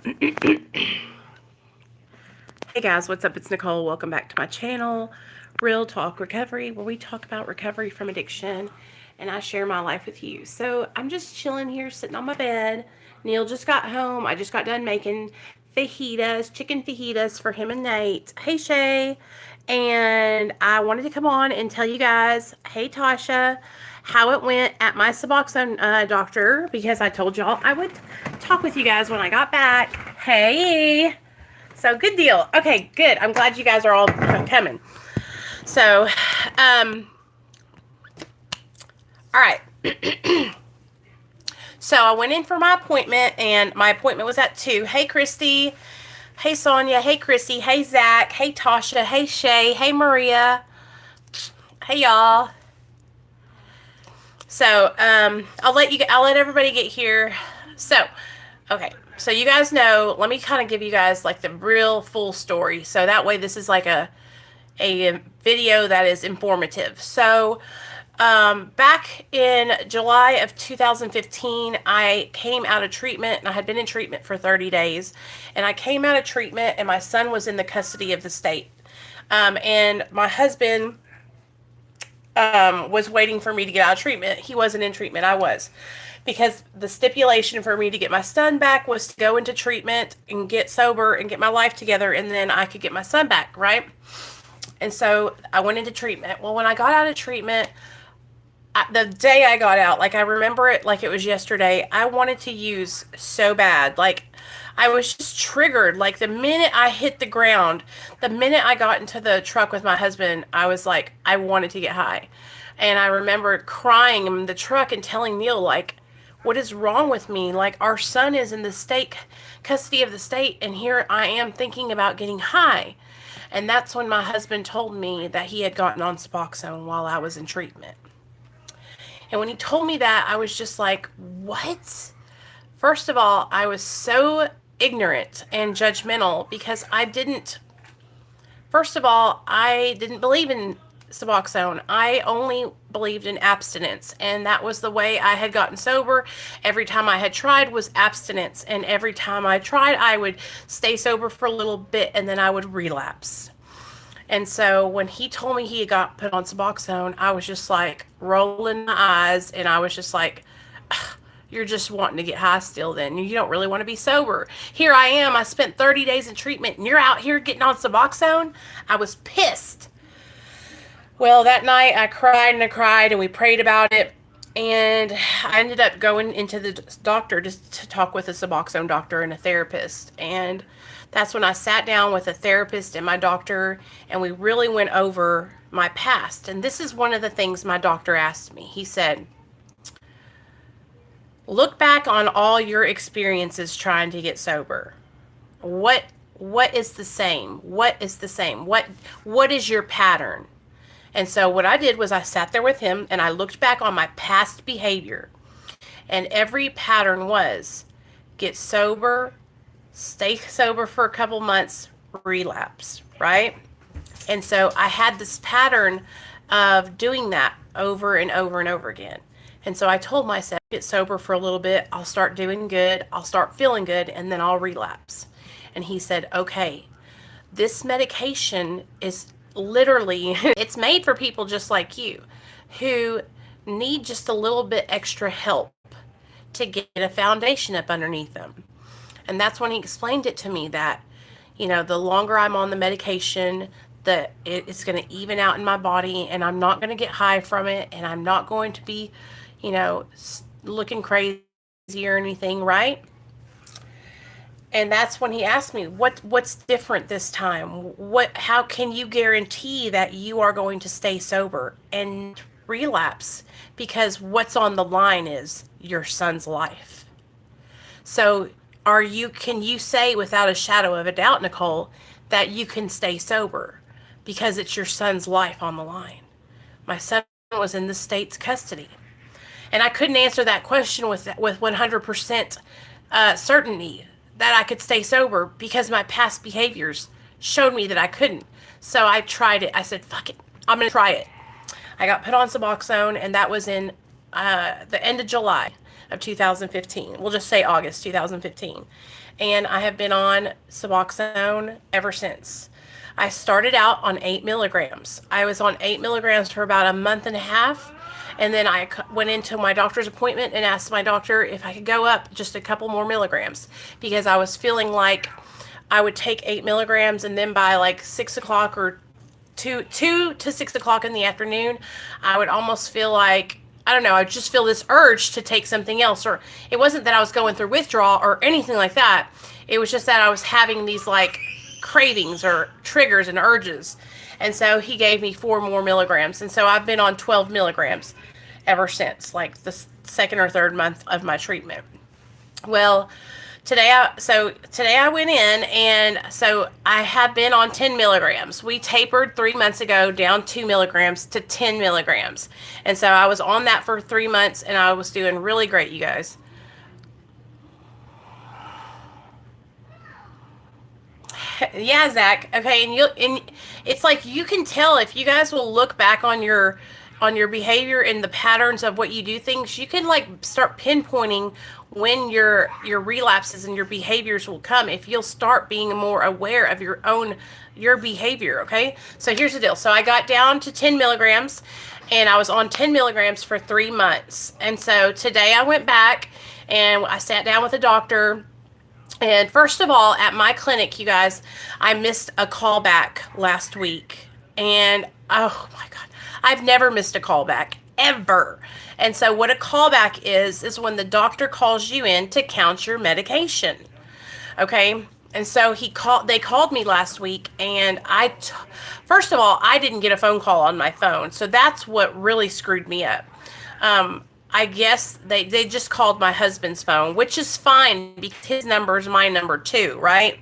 Hey guys, what's up? It's Nicole. Welcome back to my channel, Real Talk Recovery, where we talk about recovery from addiction and I share my life with you. So I'm just chilling here, sitting on my bed. Neil just got home. I just got done making fajitas, chicken fajitas for him and Nate. Hey Shay. And I wanted to come on and tell you guys, hey Tasha, how it went at my Suboxone doctor, because I told y'all I would talk with you guys when I got back. Hey. So good deal. Okay, good. I'm glad you guys are all coming. So, all right. So I went in for my appointment, and my appointment was at 2. Hey, Krissy. Hey, Sonia. Hey, Krissy. Hey, Zach. Hey, Tasha. Hey, Shay. Hey, Maria. Hey, y'all. So, I'll let everybody get here. So, okay. So you guys know, let me kind of give you guys like the real full story. So that way this is like a video that is informative. So back in July of 2015, I came out of treatment, and I had been in treatment for 30 days. And I came out of treatment, and my son was in the custody of the state. And my husband was waiting for me to get out of treatment. He wasn't in treatment. I was. Because the stipulation for me to get my son back was to go into treatment and get sober and get my life together, and then I could get my son back, right? And so I went into treatment. Well, when I got out of treatment, the day I got out, like I remember it like it was yesterday, I wanted to use so bad. Like I was just triggered. Like the minute I hit the ground, the minute I got into the truck with my husband, I was like, I wanted to get high. And I remember crying in the truck and telling Neil, like, what is wrong with me? Like, our son is in the state custody of the state, and here I am thinking about getting high. And that's when my husband told me that he had gotten on Suboxone while I was in treatment. And when he told me that, I was just like, what? First of all, I was so ignorant and judgmental because I didn't believe in Suboxone. I only believed in abstinence, and that was the way I had gotten sober. Every time I had tried was abstinence, and every time I tried, I would stay sober for a little bit, and then I would relapse. And so when he told me he got put on Suboxone, I was just like rolling my eyes, and I was just like, you're just wanting to get high still then. You don't really want to be sober. Here I am. I spent 30 days in treatment, and you're out here getting on Suboxone? I was pissed. Well, that night I cried, and we prayed about it. And I ended up going into the doctor just to talk with a Suboxone doctor and a therapist. And that's when I sat down with a therapist and my doctor, and we really went over my past. And this is one of the things my doctor asked me. He said, look back on all your experiences trying to get sober. What is the same? What is the same? What is your pattern? And so what I did was I sat there with him and I looked back on my past behavior. And every pattern was get sober, stay sober for a couple months, relapse, right? And so I had this pattern of doing that over and over and over again. And so I told myself, get sober for a little bit, I'll start doing good, I'll start feeling good, and then I'll relapse. And he said, okay, this medication is literally, it's made for people just like you who need just a little bit extra help to get a foundation up underneath them. And that's when he explained it to me that, the longer I'm on the medication, it's going to even out in my body, and I'm not going to get high from it, and I'm not going to be, looking crazy or anything, right? And that's when he asked me, what's different this time? How can you guarantee that you are going to stay sober and relapse? Because what's on the line is your son's life. So can you say without a shadow of a doubt, Nicole, that you can stay sober because it's your son's life on the line? My son was in the state's custody. And I couldn't answer that question with 100% certainty that I could stay sober because my past behaviors showed me that I couldn't. So I tried it. I said, fuck it. I'm going to try it. I got put on Suboxone, and that was in the end of July. of 2015. We'll just say August 2015. And I have been on Suboxone ever since. I started out on 8 milligrams. I was on 8 milligrams for about a month and a half. And then I went into my doctor's appointment and asked my doctor if I could go up just a couple more milligrams, because I was feeling like I would take 8 milligrams and then by like 6 o'clock or 2 to 6 o'clock in the afternoon, I would almost feel like, I don't know, I just feel this urge to take something else. Or it wasn't that I was going through withdrawal or anything like that. It was just that I was having these like cravings or triggers and urges. And so he gave me 4 more milligrams. And so I've been on 12 milligrams ever since, like the second or third month of my treatment. Well, today I went in, and so I have been on 10 milligrams. We tapered 3 months ago down 2 milligrams to 10 milligrams. And so I was on that for 3 months, and I was doing really great, you guys. Yeah, Zach. Okay, and it's like you can tell if you guys will look back on your behavior and the patterns of what you do things, you can like start pinpointing when your relapses and your behaviors will come if you'll start being more aware of your behavior. Okay, so here's the deal. So I got down to 10 milligrams, and I was on 10 milligrams for 3 months. And so today I went back and I sat down with a doctor. And first of all, at my clinic, you guys, I missed a callback last week. And oh my God, I've never missed a callback ever. And so what a callback is when the doctor calls you in to count your medication. Okay. And so they called me last week, and first of all, I didn't get a phone call on my phone. So that's what really screwed me up. I guess they just called my husband's phone, which is fine because his number is my number too, right?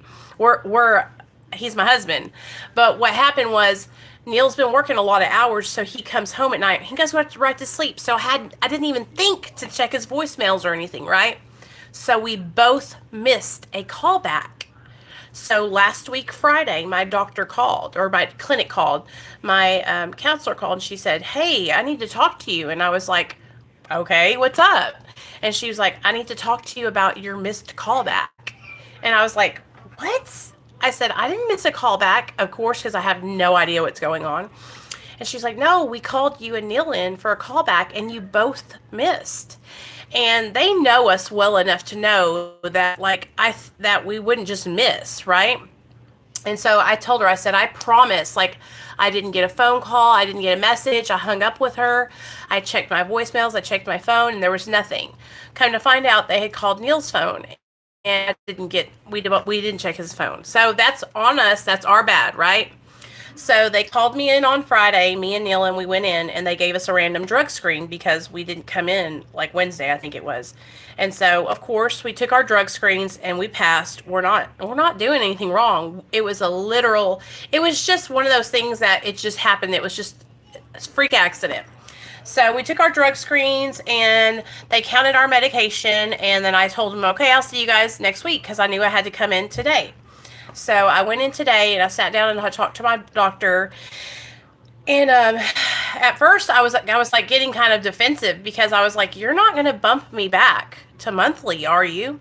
He's my husband. But what happened was Neil's been working a lot of hours, so he comes home at night. He goes right to sleep. So I didn't even think to check his voicemails or anything, right? So we both missed a call back. So last week, Friday, my doctor called, or my clinic called, my counselor called, and she said, "Hey, I need to talk to you." And I was like, "Okay, what's up?" And she was like, "I need to talk to you about your missed callback." And I was like, "What?" I said, "I didn't miss a callback, of course, because I have no idea what's going on." And she's like, "No, we called you and Neil in for a callback, and you both missed." And they know us well enough to know that, that we wouldn't just miss, right? And so I told her, I said, "I promise, I didn't get a phone call. I didn't get a message. I hung up with her. I checked my voicemails. I checked my phone, and there was nothing." Come to find out, they had called Neil's phone, and we didn't check his phone. So that's on us. That's our bad, right? So they called me in on Friday, me and Neil, and we went in, and they gave us a random drug screen because we didn't come in Wednesday, I think it was. And so, of course, we took our drug screens and we passed. We're not doing anything wrong. It was just one of those things that it just happened. It was just a freak accident. So we took our drug screens and they counted our medication. And then I told them, "Okay, I'll see you guys next week," because I knew I had to come in today. So I went in today and I sat down and I talked to my doctor. And at first I was getting kind of defensive because I was like, "You're not going to bump me back to monthly, are you?"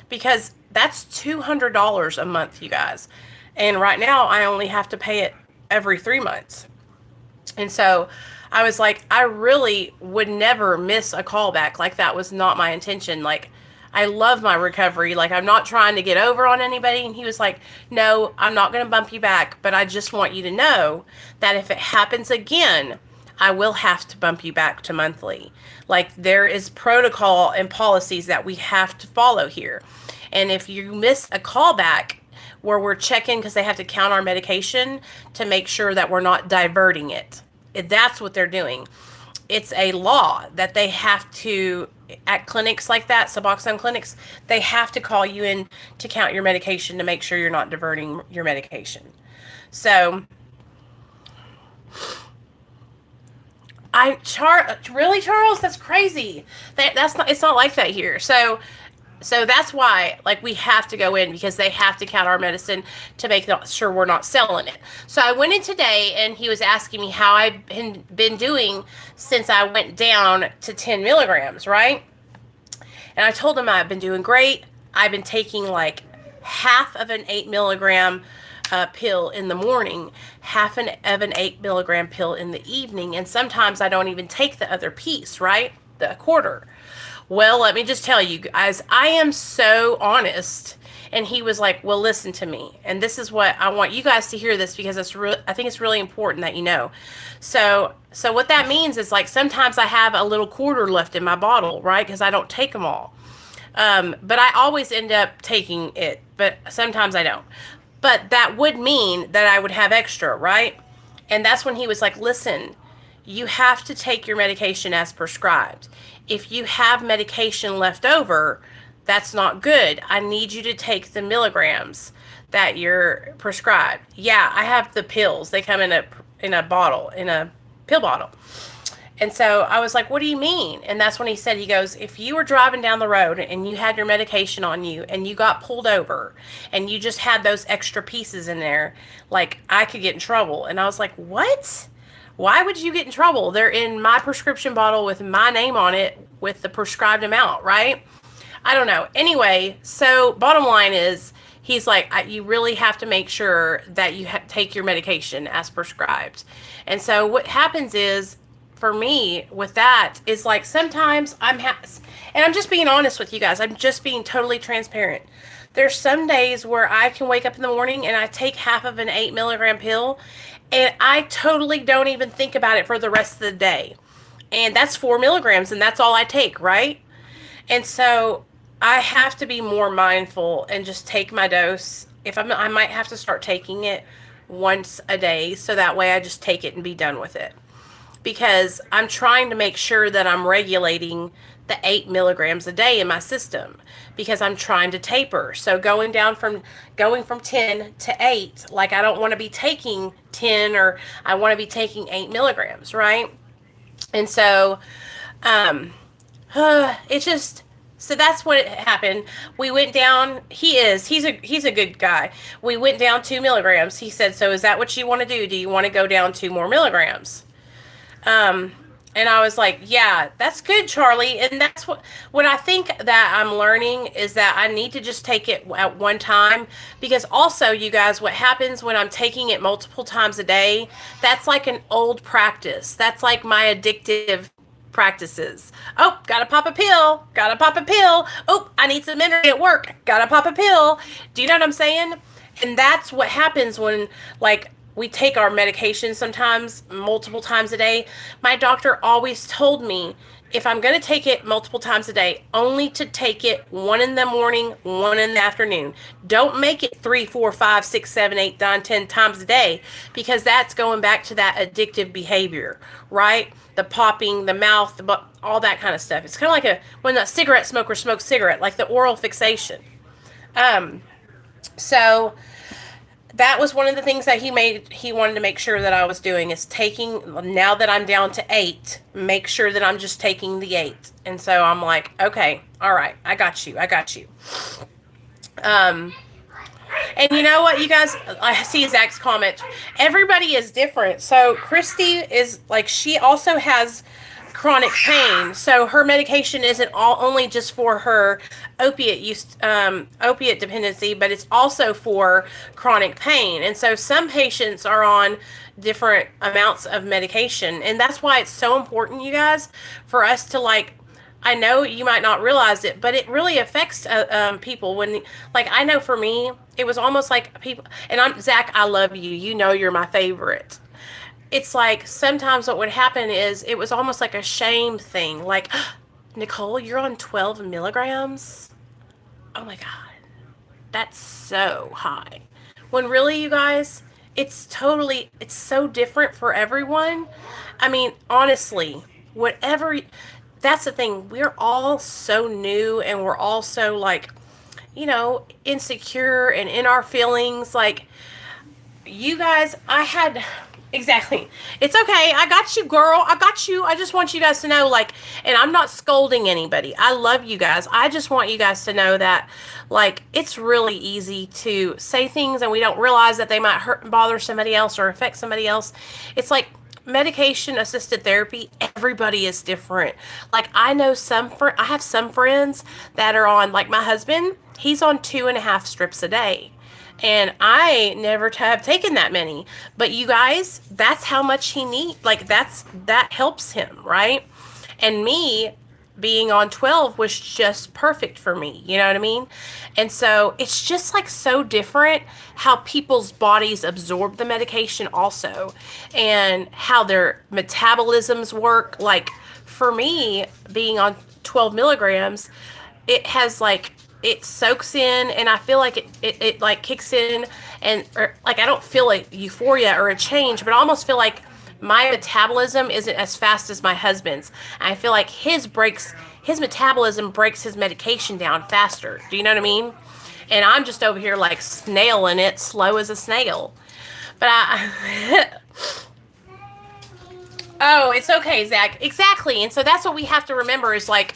Because that's $200 a month, you guys. And right now I only have to pay it every 3 months. And so I was like, I really would never miss a callback. That was not my intention. I love my recovery. I'm not trying to get over on anybody. And he was like, "No, I'm not going to bump you back, but I just want you to know that if it happens again, I will have to bump you back to monthly. There is protocol and policies that we have to follow here. And if you miss a callback where we're checking, because they have to count our medication to make sure that we're not diverting it. That's what they're doing. It's a law that they have to, at clinics like that, Suboxone clinics, they have to call you in to count your medication to make sure you're not diverting your medication." So really, Charles, that's crazy. It's not like that here. So that's why, we have to go in because they have to count our medicine to make sure we're not selling it. So I went in today and he was asking me how I've been doing since I went down to 10 milligrams, right? And I told him I've been doing great. I've been taking like half of an 8 milligram pill in the morning, half of an 8 milligram pill in the evening, and sometimes I don't even take the other piece, right? The quarter. Well, let me just tell you guys, I am so honest. And he was like, well, listen to me. And this is what I want you guys to hear this, because I think it's really important that you know. So what that means is, like, sometimes I have a little quarter left in my bottle, right? Because I don't take them all. But I always end up taking it, but sometimes I don't. But that would mean that I would have extra, right? And that's when he was like, listen, you have to take your medication as prescribed. If you have medication left over, that's not good. I need you to take the milligrams that you're prescribed. Yeah, I have the pills. They come in a bottle, in a pill bottle. And so I was like, what do you mean? And that's when he said, he goes, if you were driving down the road and you had your medication on you and you got pulled over and you just had those extra pieces in there, like, I could get in trouble. And I was like, what? Why would you get in trouble? They're in my prescription bottle with my name on it with the prescribed amount, right? I don't know. Anyway, so bottom line is, he's like, you really have to make sure that you take your medication as prescribed. And so what happens is, for me with that, is like, sometimes and I'm just being honest with you guys. I'm just being totally transparent. There's some days where I can wake up in the morning and I take half of an 8 milligram pill and I totally don't even think about it for the rest of the day. And that's 4 milligrams and that's all I take, right? And so I have to be more mindful and just take my dose. I might have to start taking it once a day, so that way I just take it and be done with it. Because I'm trying to make sure that I'm regulating the 8 milligrams a day in my system, because I'm trying to taper. So going from 10 to 8, like, I don't want to be taking 10, or I want to be taking 8 milligrams, right? And so it's just, so that's what happened. We went down. He's a good guy. We went down 2 milligrams. He said, so is that what you want to do? Do you want to go down 2 more milligrams? And I was like, yeah, that's good, Charlie. And that's what I think that I'm learning, is that I need to just take it at one time. Because also, you guys, what happens when I'm taking it multiple times a day, that's like an old practice. That's like my addictive practices. Oh, gotta pop a pill. Gotta pop a pill. Oh, I need some energy at work. Gotta pop a pill. Do you know what I'm saying? And that's what happens when, like, we take our medication sometimes multiple times a day. My doctor always told me, if I'm going to take it multiple times a day, only to take it 1 in the morning, 1 in the afternoon. Don't make it 3, 4, 5, 6, 7, 8, 9, 10 times a day, because that's going back to that addictive behavior, right? The popping, the mouth, all that kind of stuff. It's kind of like when a cigarette smoker smokes cigarette, like the oral fixation. So that was one of the things that he wanted to make sure that I was doing, is taking, now that I'm down to 8, make sure that I'm just taking the 8. And so I'm like, okay, all right, I got you. And you know what, you guys, I see Zach's comment. Everybody is different. So Krissy is like, she also has chronic pain, so her medication isn't only just for her opiate dependency, but it's also for chronic pain. And so some patients are on different amounts of medication, and that's why it's so important, you guys, for us to, like, I know you might not realize it, but it really affects people. When, like, I know for me, it was almost like people, and Zach, I love you, you know, you're my favorite. It's like, sometimes what would happen is, it was almost like a shame thing. Like, Nicole, you're on 12 milligrams? Oh my God. That's so high. When really, you guys, it's so different for everyone. I mean, honestly, that's the thing. We're all so new, and we're all so, like, you know, insecure and in our feelings. Like, you guys, exactly. It's okay. I got you, girl. I got you. I just want you guys to know, like, and I'm not scolding anybody. I love you guys. I just want you guys to know that, like, it's really easy to say things and we don't realize that they might hurt and bother somebody else or affect somebody else. It's like, medication assisted therapy, everybody is different. Like I know I have some friends that are on, like my husband, he's on 2.5 strips a day. And I never have taken that many. But you guys, that's how much he needs. Like that helps him, right? And me being on 12 was just perfect for me. You know what I mean? And so it's just like so different how people's bodies absorb the medication also, and how their metabolisms work. Like for me, being on 12 milligrams, it has like, it soaks in, and I feel like it like kicks in, and like I don't feel like euphoria or a change, but I almost feel like my metabolism isn't as fast as my husband's. I feel like his metabolism breaks his medication down faster. Do you know what I mean? And I'm just over here like snailing it, slow as a snail. But oh, it's okay, Zach. Exactly. And so that's what we have to remember is like,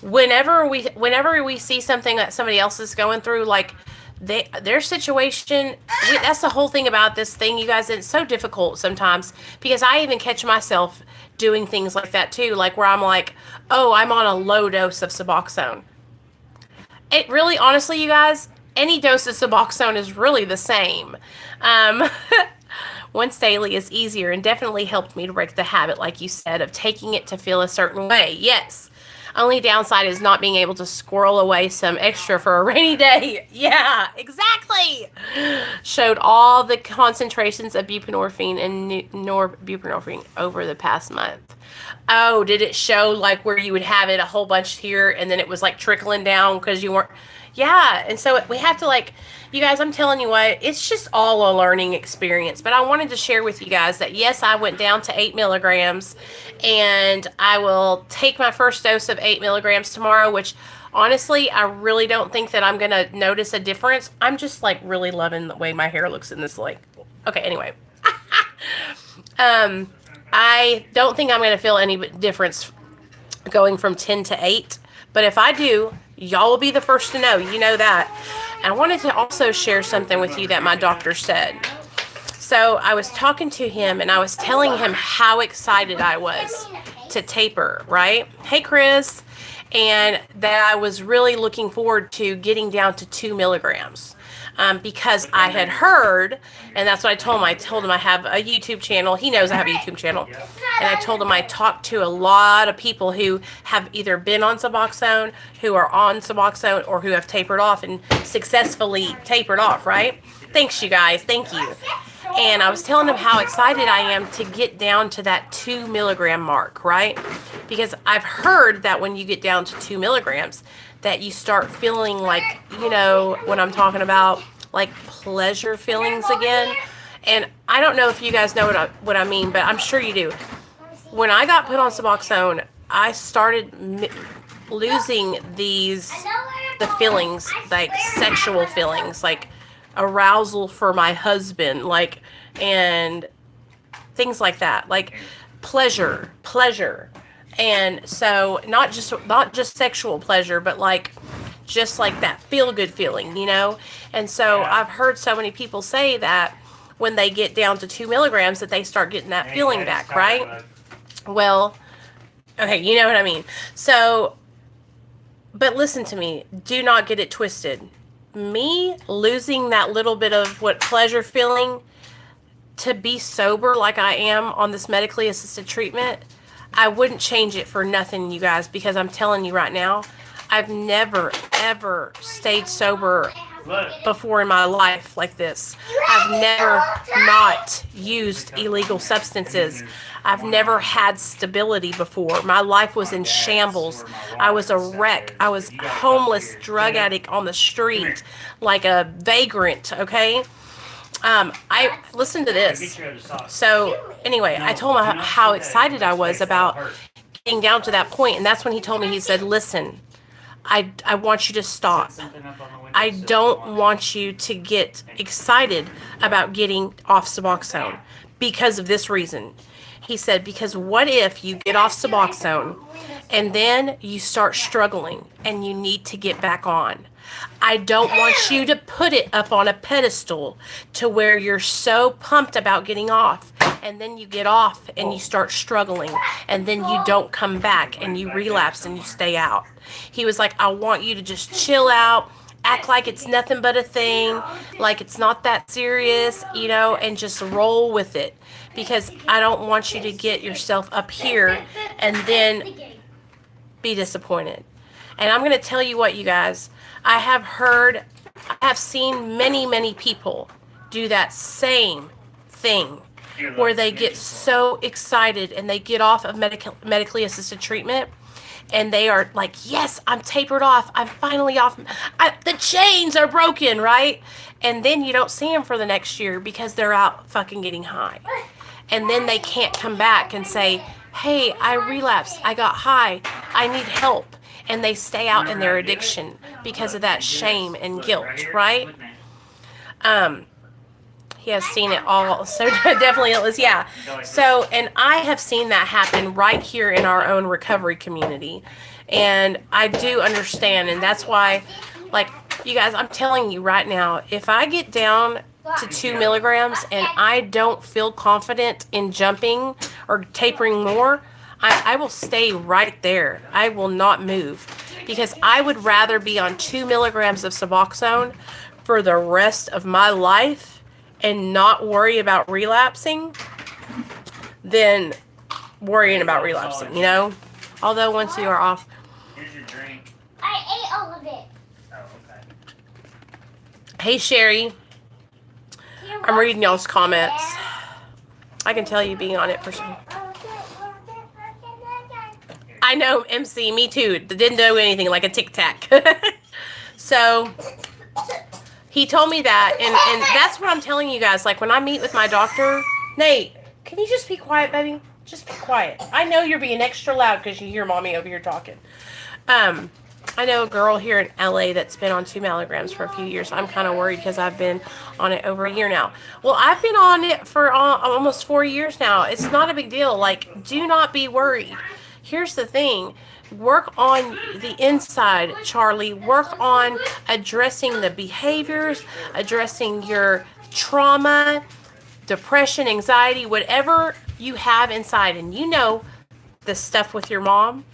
whenever we see something that somebody else is going through, like their situation, that's the whole thing about this thing, you guys. It's so difficult sometimes because I even catch myself doing things like that too, like where I'm like, oh, I'm on a low dose of Suboxone. It really, honestly, you guys, any dose of Suboxone is really the same. Once daily is easier and definitely helped me to break the habit, like you said, of taking it to feel a certain way. Yes. Only downside is not being able to squirrel away some extra for a rainy day. Yeah, exactly. Showed all the concentrations of buprenorphine and norbuprenorphine over the past month. Oh, did it show like where you would have it a whole bunch here and then it was like trickling down because you weren't? Yeah, and so we have to like, you guys, I'm telling you what, it's just all a learning experience. But I wanted to share with you guys that, yes, I went down to 8 milligrams, and I will take my first dose of 8 milligrams tomorrow, which honestly, I really don't think that I'm going to notice a difference. I'm just like really loving the way my hair looks in this, like, okay, anyway. I don't think I'm going to feel any difference going from 10 to 8. But if I do, y'all will be the first to know. You know that. And I wanted to also share something with you that my doctor said. So I was talking to him, and I was telling him how excited I was to taper, right? Hey, Chris. And that I was really looking forward to getting down to 2 milligrams. Because I had heard, and that's what I told him. I told him I have a YouTube channel. He knows I have a YouTube channel. And I told him I talked to a lot of people who have either been on Suboxone, who are on Suboxone, or who have tapered off and successfully tapered off, right? Thanks, you guys. Thank you. And I was telling him how excited I am to get down to that 2 milligram mark, right? Because I've heard that when you get down to 2 milligrams, that you start feeling like, you know, what I'm talking about, like pleasure feelings again. And I don't know if you guys know what I mean, but I'm sure you do. When I got put on Suboxone, I started losing the feelings, like sexual feelings, like arousal for my husband, like, and things like that, like pleasure. And so not just sexual pleasure, but like just like that feel good feeling, you know? And so I've heard so many people say that when they get down to 2 milligrams that they start getting that feeling back, right? Well, okay, you know what I mean. So, but listen to me, do not get it twisted. Me losing that little bit of what pleasure feeling to be sober like I am on this medically assisted treatment, I wouldn't change it for nothing, you guys, because I'm telling you right now, I've never, ever stayed sober before in my life like this. I've never not used illegal substances. I've never had stability before. My life was in shambles. I was a wreck. I was homeless, drug addict on the street, like a vagrant, okay? I listened to this. So anyway, I told him how excited I was about getting down to that point. And that's when he told me, he said, listen, I want you to stop. I don't want you to get excited about getting off Suboxone because of this reason. He said, because what if you get off Suboxone and then you start struggling and you need to get back on? I don't want you to put it up on a pedestal to where you're so pumped about getting off and then you get off and you start struggling, and then you don't come back and you relapse and you stay out. He was like, I want you to just chill out, act like it's nothing but a thing, like it's not that serious, you know, and just roll with it, because I don't want you to get yourself up here and then be disappointed. And I'm going to tell you what, you guys, I have seen many people do that same thing, where they get so excited and they get off of medically assisted treatment, and they are like, yes, I'm tapered off, I'm finally off, the chains are broken, right? And then you don't see them for the next year because they're out fucking getting high. And then they can't come back and say, hey, I relapsed, I got high, I need help. And they stay out in their addiction because of that shame and guilt, right? He has seen it all. So definitely it was, yeah. So, and I have seen that happen right here in our own recovery community. And I do understand. And that's why, like, you guys, I'm telling you right now, if I get down to 2 milligrams and I don't feel confident in jumping or tapering more, I will stay right there. I will not move, because I would rather be on 2 milligrams of Suboxone for the rest of my life and not worry about relapsing than worrying about relapsing, you know? Although once you are off. Here's your drink. I ate all of it. Oh, okay. Hey, Sherry. I'm reading y'all's comments. I can tell you being on it for sure. I know, MC, me too. Didn't do anything, like a tic-tac. So, he told me that, and that's what I'm telling you guys. Like, when I meet with my doctor, Nate, can you just be quiet, baby? Just be quiet. I know you're being extra loud because you hear mommy over here talking. I know a girl here in LA that's been on 2 milligrams for a few years. I'm kind of worried because I've been on it over a year now. Well, I've been on it for almost 4 years now. It's not a big deal. Like, do not be worried. Here's the thing. Work on the inside, Charlie. Work on addressing the behaviors, addressing your trauma, depression, anxiety, whatever you have inside. And you know the stuff with your mom.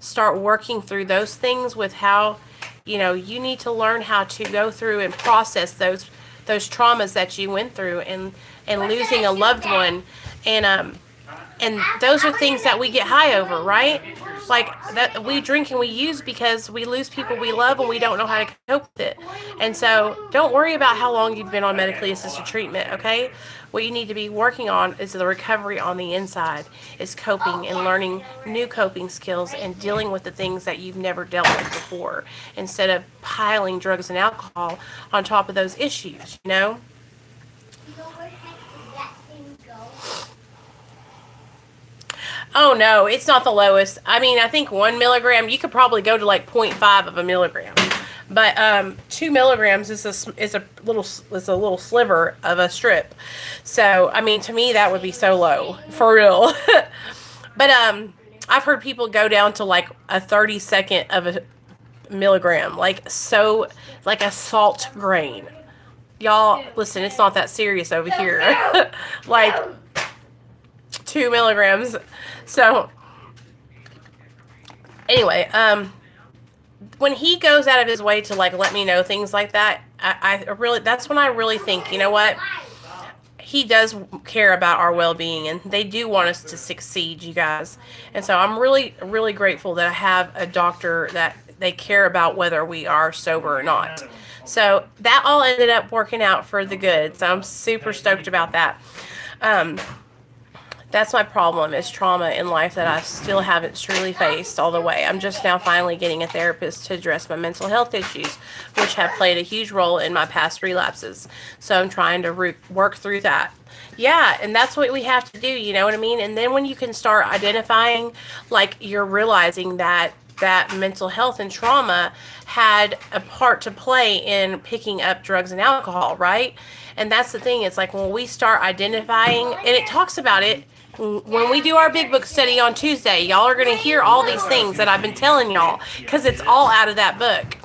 Start working through those things with how, you know, you need to learn how to go through and process those traumas that you went through, and losing a loved one. And those are things that we get high over, right? Like, that we drink and we use because we lose people we love and we don't know how to cope with it. And so don't worry about how long you've been on medically assisted treatment, okay? What you need to be working on is the recovery on the inside, is coping and learning new coping skills and dealing with the things that you've never dealt with before, instead of piling drugs and alcohol on top of those issues, you know? Oh, no, it's not the lowest. I mean, I think 1 milligram, you could probably go to like 0.5 of a milligram. But 2 milligrams is a little sliver of a strip. So, I mean, to me, that would be so low, for real. But I've heard people go down to like a 32nd of a milligram, like a salt grain. Y'all, listen, it's not that serious over here. Like 2 milligrams. So, anyway, when he goes out of his way to like let me know things like that, I really, that's when I really think, you know what? He does care about our well-being, and they do want us to succeed, you guys. And so I'm really, really grateful that I have a doctor that they care about whether we are sober or not. So that all ended up working out for the good. So I'm super stoked about that. That's my problem, is trauma in life that I still haven't truly faced all the way. I'm just now finally getting a therapist to address my mental health issues, which have played a huge role in my past relapses. So I'm trying to work through that. Yeah, and that's what we have to do, you know what I mean? And then when you can start identifying, like, you're realizing that mental health and trauma had a part to play in picking up drugs and alcohol, right? And that's the thing. It's like when we start identifying, and it talks about it, when we do our big book study on Tuesday, y'all are going to hear all these things that I've been telling y'all, because it's all out of that book.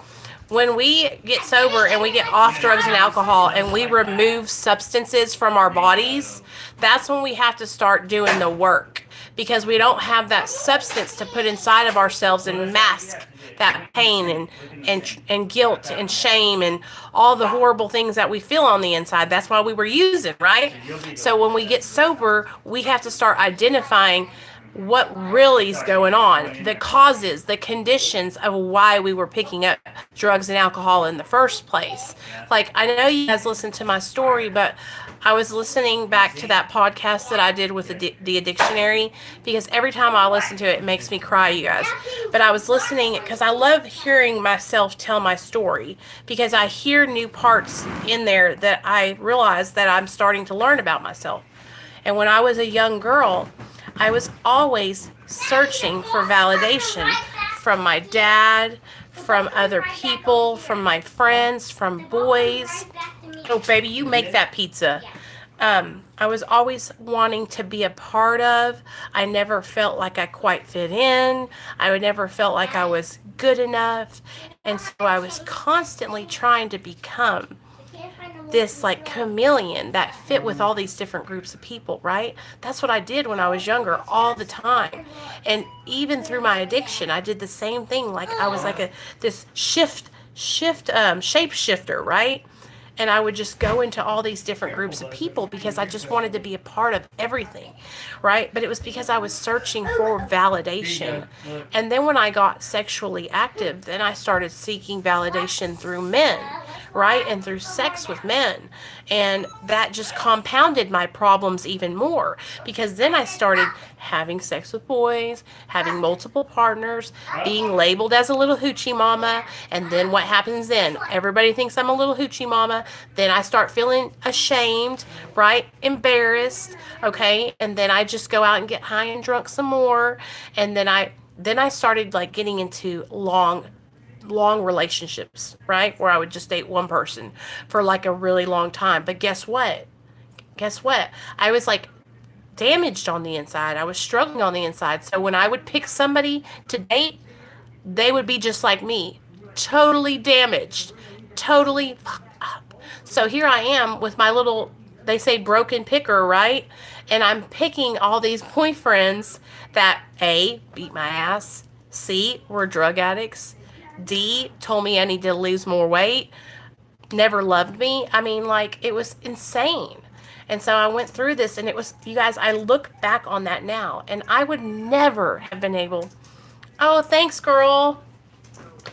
when we get sober and we get off drugs and alcohol and we remove substances from our bodies, that's when we have to start doing the work, because we don't have that substance to put inside of ourselves and mask that pain and guilt and shame and all the horrible things that we feel on the inside. That's why we were using, right? So when we get sober, we have to start identifying what really is going on, the causes, the conditions of why we were picking up drugs and alcohol in the first place. Like, I know you guys listened to my story, but I was listening back to that podcast that I did with the Addictionary, because every time I listen to it, it makes me cry, you guys. But I was listening because I love hearing myself tell my story, because I hear new parts in there that I realize that I'm starting to learn about myself. And when I was a young girl, I was always searching for validation from my dad, from other people, from my friends, from boys. Oh, baby, you make that pizza. I was always wanting to be a part of. I never felt like I quite fit in. I never felt like I was good enough. And so I was constantly trying to become this like chameleon that fit with all these different groups of people, right? That's what I did when I was younger, all the time. And even through my addiction, I did the same thing. Like, I was like this shapeshifter, right? And I would just go into all these different groups of people because I just wanted to be a part of everything, right? But it was because I was searching for validation. And then when I got sexually active, then I started seeking validation through men, right? And through sex with men. And that just compounded my problems even more, because then I started having sex with boys, having multiple partners, being labeled as a little hoochie mama. And then what happens then? Everybody thinks I'm a little hoochie mama. Then I start feeling ashamed, right? Embarrassed, okay? And then I just go out and get high and drunk some more. And then I started like getting into long relationships, right? Where I would just date one person for like a really long time. But guess what? I was like damaged on the inside. I was struggling on the inside. So when I would pick somebody to date, they would be just like me, totally damaged, totally fucked up. So here I am with my little, they say broken picker, right? And I'm picking all these boyfriends that A, beat my ass, C, were drug addicts, D, told me I need to lose more weight, never loved me. I mean, like, it was insane. And so I went through this, and it was, you guys, I look back on that now, and I would never have been able. Oh, thanks, girl.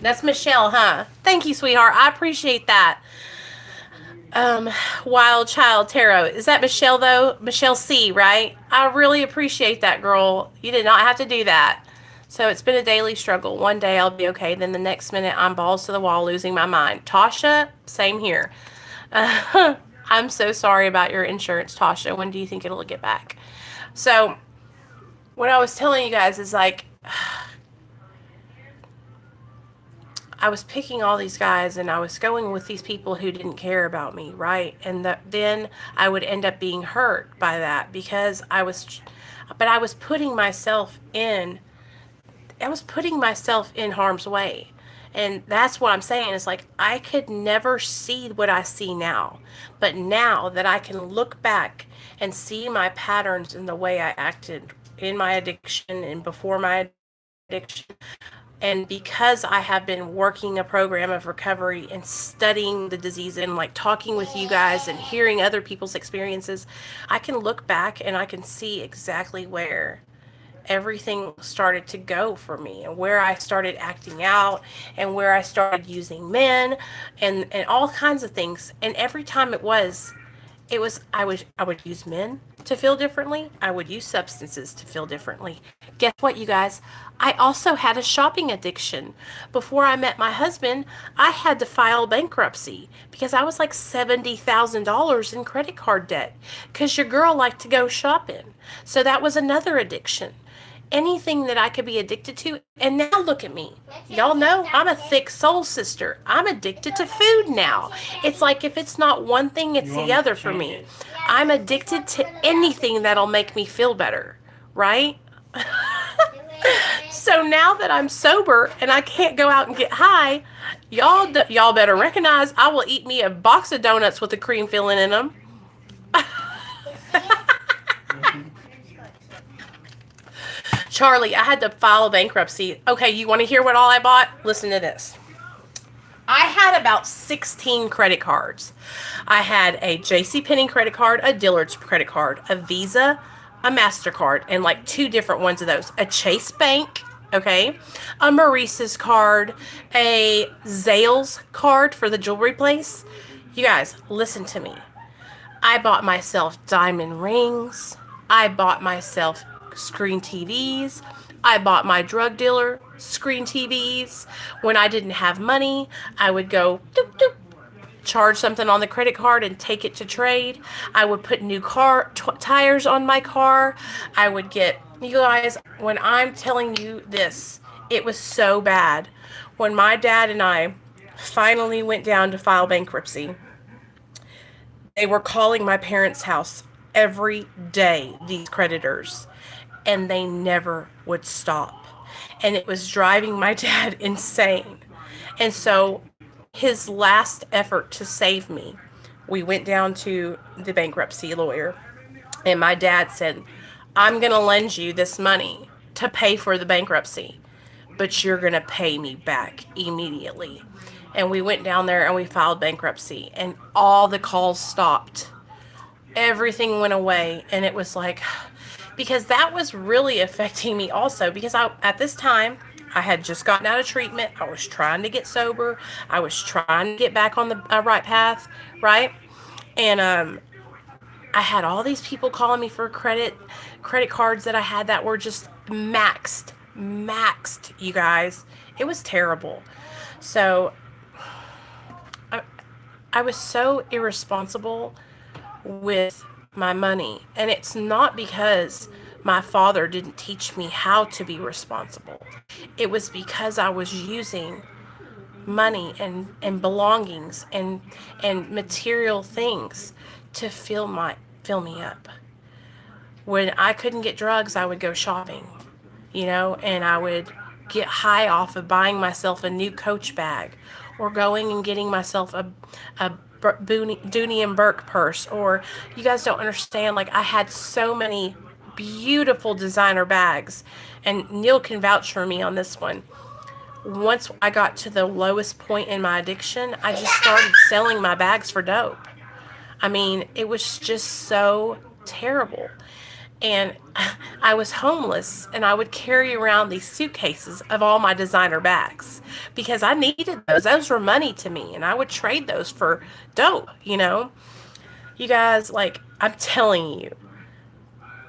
That's Michelle, huh? Thank you, sweetheart. I appreciate that. Wild Child Tarot. Is that Michelle, though? Michelle C, right? I really appreciate that, girl. You did not have to do that. So it's been a daily struggle. One day I'll be okay. Then the next minute I'm balls to the wall, losing my mind. Tasha, same here. I'm so sorry about your insurance, Tasha. When do you think it'll get back? So what I was telling you guys is like, I was picking all these guys and I was going with these people who didn't care about me, right? And then I would end up being hurt by that because I was putting myself in harm's way. And that's what I'm saying. It's like, I could never see what I see now. But now that I can look back and see my patterns in the way I acted in my addiction and before my addiction, and because I have been working a program of recovery and studying the disease and like talking with you guys and hearing other people's experiences, I can look back and I can see exactly where everything started to go for me and where I started acting out and where I started using men and all kinds of things. And every time I would use men to feel differently. I would use substances to feel differently. Guess what, you guys? I also had a shopping addiction. Before I met my husband, I had to file bankruptcy because I was like $70,000 in credit card debt because your girl liked to go shopping. So that was another addiction. Anything that I could be addicted to. And now look at me. Y'all know I'm a thick soul sister. I'm addicted to food now. It's like if it's not one thing, it's the other for me. I'm addicted to anything that'll make me feel better, right? So now that I'm sober and I can't go out and get high, Y'all better recognize I will eat me a box of donuts with a cream filling in them. Charlie, I had to file bankruptcy. Okay, you want to hear what all I bought? Listen to this. I had about 16 credit cards. I had a JCPenney credit card, a Dillard's credit card, a Visa, a MasterCard, and like two different ones of those. A Chase Bank, okay, a Maurice's card, a Zales card for the jewelry place. You guys, listen to me. I bought myself diamond rings. I bought myself screen TVs. I bought my drug dealer screen TVs. When I didn't have money, I would go doop, doop, charge something on the credit card and take it to trade. I would put new tires on my car. I would get, you guys, when I'm telling you this, it was so bad. When my dad and I finally went down to file bankruptcy, they were calling my parents' house every day, these creditors, and they never would stop. And it was driving my dad insane. And so his last effort to save me, we went down to the bankruptcy lawyer, and my dad said, I'm going to lend you this money to pay for the bankruptcy, but you're going to pay me back immediately. And we went down there and we filed bankruptcy, and all the calls stopped. Everything went away, and it was like, because that was really affecting me also, because at this time, I had just gotten out of treatment. I was trying to get sober. I was trying to get back on the right path, right? And I had all these people calling me for credit cards that I had that were just maxed, you guys. It was terrible. So I was so irresponsible with my money. And it's not because my father didn't teach me how to be responsible. It was because I was using money and belongings and material things to fill me up. When I couldn't get drugs, I would go shopping, and I would get high off of buying myself a new Coach bag, or going and getting myself a Dooney and Burke purse. Or, you guys don't understand, like, I had so many beautiful designer bags, and Neil can vouch for me on this one. Once I got to the lowest point in my addiction, I just started selling my bags for dope. I mean, it was just so terrible. And I was homeless, and I would carry around these suitcases of all my designer bags because I needed those. Those were money to me, and I would trade those for dope, You guys, like, I'm telling you,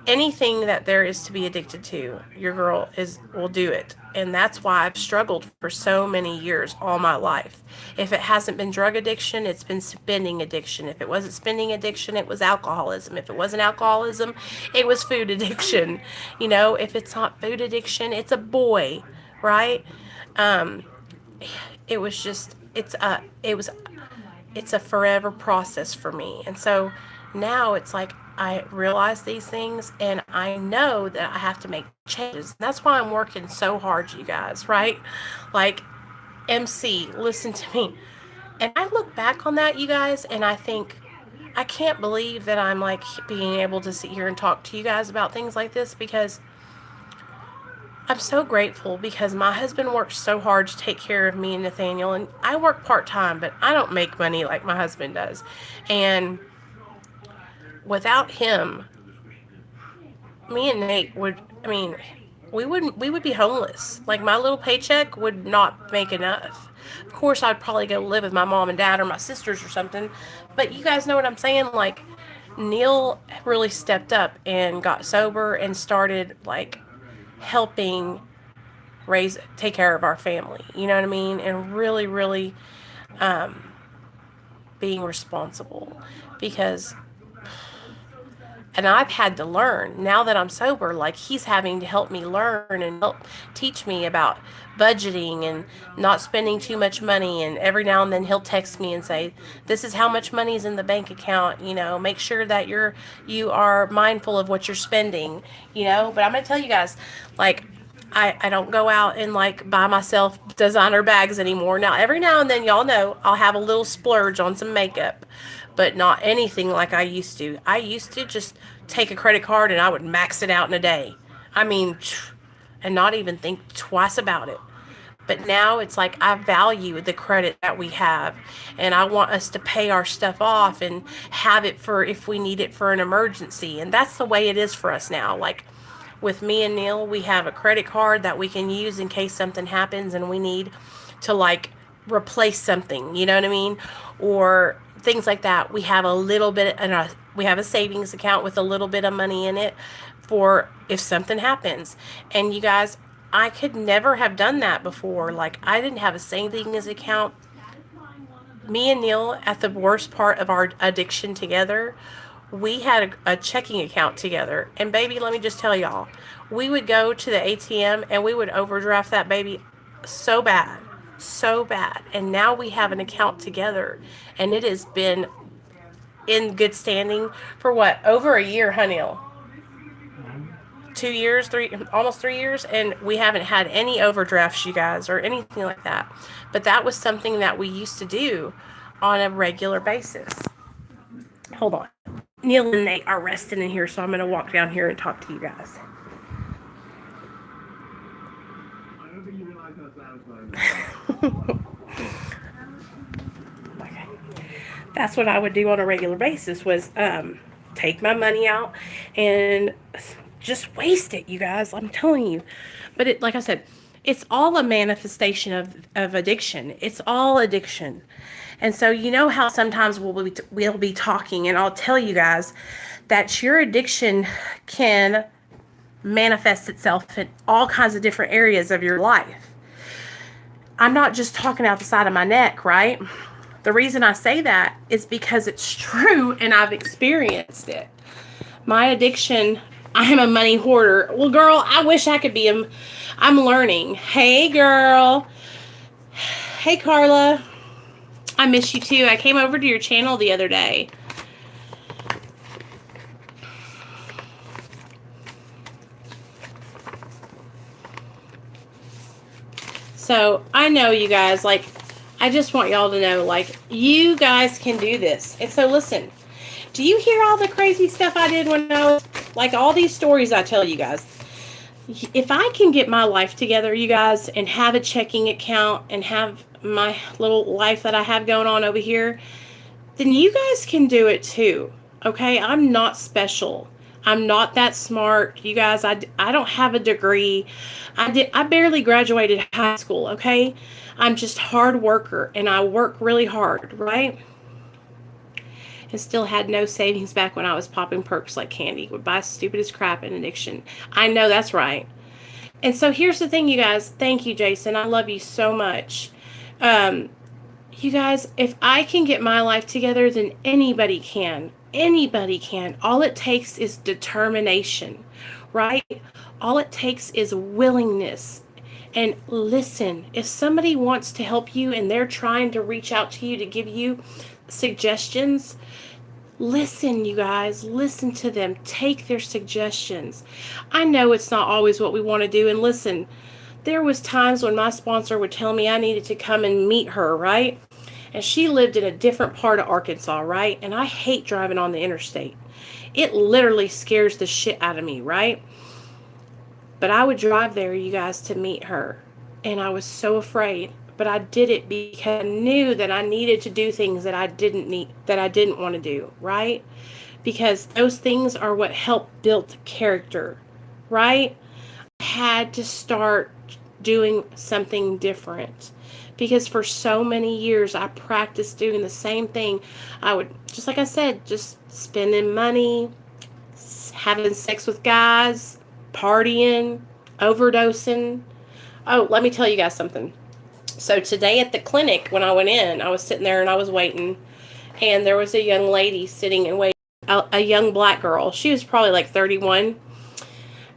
anything that there is to be addicted to, your girl will do it. And that's why I've struggled for so many years, all my life. If it hasn't been drug addiction, it's been spending addiction. If it wasn't spending addiction, it was alcoholism. If it wasn't alcoholism, it was food addiction. If it's not food addiction, it's a boy, right? It was just, it's a forever process for me. And so now it's like, I realize these things, and I know that I have to make changes. That's why I'm working so hard, you guys, right? Like, MC, listen to me. And I look back on that, you guys, and I think, I can't believe that I'm, like, being able to sit here and talk to you guys about things like this, because I'm so grateful, because my husband works so hard to take care of me and Nathaniel, and I work part-time, but I don't make money like my husband does. And without him, me and Nate we would be homeless. Like, my little paycheck would not make enough. Of course, I'd probably go live with my mom and dad or my sisters or something. But you guys know what I'm saying? Like, Neil really stepped up and got sober and started, like, helping take care of our family. You know what I mean? And really, really being responsible. And I've had to learn, now that I'm sober, like, he's having to help me learn and help teach me about budgeting and not spending too much money. And every now and then he'll text me and say, this is how much money is in the bank account, make sure that you are mindful of what you're spending, But I'm going to tell you guys, like, I don't go out and like buy myself designer bags anymore. Now, every now and then, y'all know, I'll have a little splurge on some makeup, but not anything like I used to. I used to just take a credit card and I would max it out in a day. I mean, and not even think twice about it. But now it's like I value the credit that we have, and I want us to pay our stuff off and have it for if we need it for an emergency. And that's the way it is for us now. Like with me and Neil, we have a credit card that we can use in case something happens and we need to like replace something, you know what I mean? Or things like that. We have a little bit and we have a savings account with a little bit of money in it for if something happens. And you guys, I could never have done that before. Like I didn't have a savings account. Me and Neil, at the worst part of our addiction together, we had a checking account together. And baby, let me just tell y'all, we would go to the ATM and we would overdraft that baby so bad, so bad. And now we have an account together, and it has been in good standing for what, over a year, huh, Neil? 2 years, almost 3 years, and we haven't had any overdrafts, you guys, or anything like that. But that was something that we used to do on a regular basis. Hold on. Neil and Nate are resting in here, so I'm going to walk down here and talk to you guys. Okay. That's what I would do on a regular basis was take my money out and just waste it, you guys. I'm telling you. But it, like I said, it's all a manifestation of addiction. It's all addiction. And so you know how sometimes we'll be talking, and I'll tell you guys that your addiction can manifest itself in all kinds of different areas of your life. I'm not just talking out the side of my neck, right? The reason I say that is because it's true and I've experienced it. My addiction, I am a money hoarder. Well, girl, I wish I could be I'm learning. Hey, girl. Hey, Carla. I miss you too. I came over to your channel the other day. So I know you guys, like, I just want y'all to know, like, you guys can do this. And so listen, do you hear all the crazy stuff I did when I was, like, all these stories I tell you guys? If I can get my life together, you guys, and have a checking account and have my little life that I have going on over here, then you guys can do it too. Okay? I'm not special. I'm not that smart. You guys, I don't have a degree. I barely graduated high school, okay? I'm just a hard worker, and I work really hard, right? And still had no savings back when I was popping perks like candy. Would buy stupidest crap in addiction. I know that's right. And so here's the thing, you guys. Thank you, Jason. I love you so much. You guys, if I can get my life together, then anybody can. Anybody can. All it takes is determination, right? All it takes is willingness. And listen, if somebody wants to help you and they're trying to reach out to you to give you suggestions, listen, you guys, listen to them. Take their suggestions. I know it's not always what we want to do. And listen, there was times when my sponsor would tell me I needed to come and meet her, right? And she lived in a different part of Arkansas, right? And I hate driving on the interstate. It literally scares the shit out of me, right? But I would drive there, you guys, to meet her. And I was so afraid. But I did it because I knew that I needed to do things that I didn't want to do, right? Because those things are what help build character, right? I had to start doing something different. Because for so many years, I practiced doing the same thing. I would, just like I said, just spending money, having sex with guys, partying, overdosing. Oh, let me tell you guys something. So today at the clinic, when I went in, I was sitting there and I was waiting. And there was a young lady sitting and waiting, a young black girl. She was probably like 31.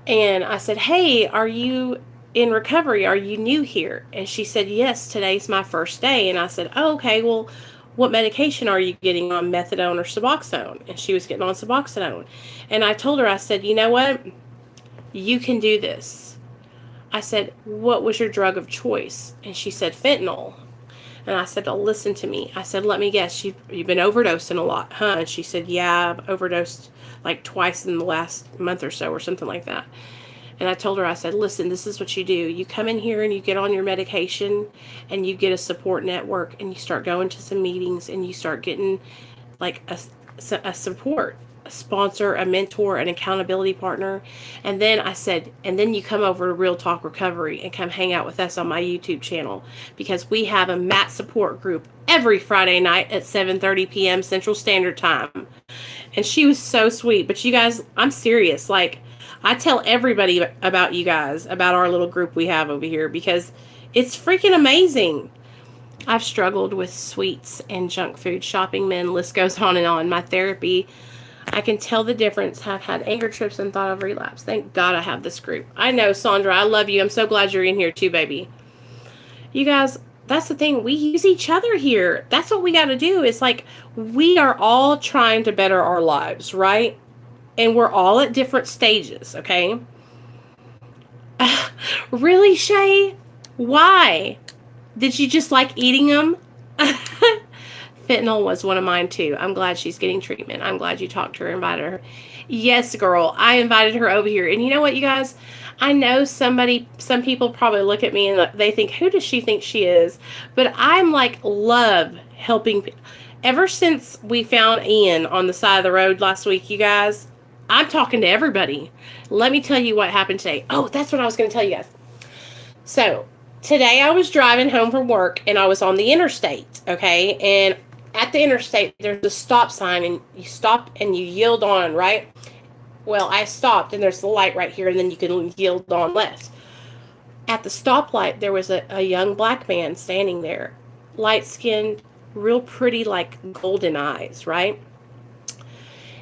And I said, hey, are you in recovery? Are you new here? And she said, yes, today's my first day. And I said, oh, okay, well, what medication are you getting on, methadone or Suboxone? And she was getting on Suboxone. And I told her, I said, you know what? You can do this. I said, what was your drug of choice? And she said, fentanyl. And I said, oh, listen to me. I said, let me guess, you've been overdosing a lot, huh? And she said, yeah, I've overdosed like twice in the last month or so or something like that. And I told her, I said, listen, this is what you do. You come in here and you get on your medication and you get a support network and you start going to some meetings and you start getting like a support, a sponsor, a mentor, an accountability partner. And then I said, and then you come over to Real Talk Recovery and come hang out with us on my YouTube channel, because we have a MAT support group every Friday night at 7:30 p.m. Central Standard Time. And she was so sweet. But you guys, I'm serious. Like, I tell everybody about you guys, about our little group we have over here, because it's freaking amazing. I've struggled with sweets and junk food, shopping men, list goes on and on. My therapy, I can tell the difference. I've had anger trips and thought of relapse. Thank God I have this group. I know, Sandra, I love you. I'm so glad you're in here too, baby. You guys, that's the thing. We use each other here. That's what we got to do. It's like we are all trying to better our lives, right? And we're all at different stages, okay? Really, Shay? Why? Did you just like eating them? Fentanyl was one of mine too. I'm glad she's getting treatment. I'm glad you talked to her, invited her. Yes, girl. I invited her over here. And you know what, you guys? I know some people probably look at me and they think, who does she think she is? But I'm like, love helping. Ever since we found Ian on the side of the road last week, you guys, I'm talking to everybody. Let me tell you what happened today. Oh, that's what I was going to tell you guys. So, today I was driving home from work and I was on the interstate, okay? And at the interstate, there's a stop sign and you stop and you yield on, right? Well, I stopped and there's the light right here and then you can yield on left. At the stoplight, there was a young black man standing there. Light-skinned, real pretty, like golden eyes, right?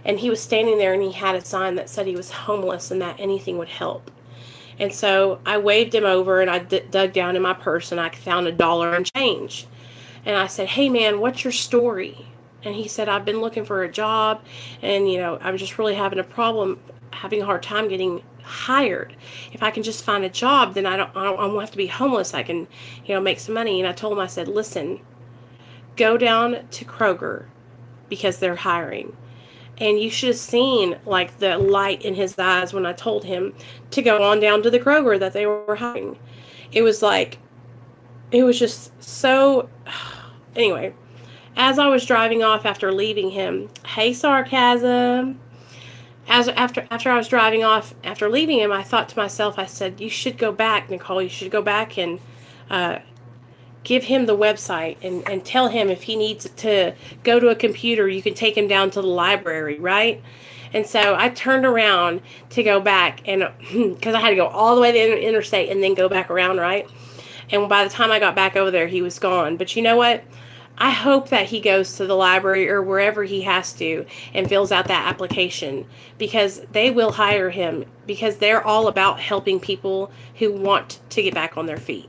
And he was standing there and he had a sign that said he was homeless and that anything would help. And so I waved him over and I dug down in my purse and I found $1 and change. And I said, hey man, what's your story? And he said, I've been looking for a job and, I'm just really having a hard time getting hired. If I can just find a job, then I won't have to be homeless. I can, make some money. And I told him, I said, listen, go down to Kroger because they're hiring. And you should have seen like the light in his eyes when I told him to go on down to the Kroger that they were hiring. It was just so, anyway, as I was driving off after leaving him, hey, sarcasm. After I was driving off after leaving him, I thought to myself, I said, you should go back, Nicole, you should go back and give him the website and tell him if he needs to go to a computer, you can take him down to the library, right? And so I turned around to go back, and because I had to go all the way to the interstate and then go back around, right? And by the time I got back over there, he was gone. But you know what? I hope that he goes to the library or wherever he has to and fills out that application, because they will hire him, because they're all about helping people who want to get back on their feet,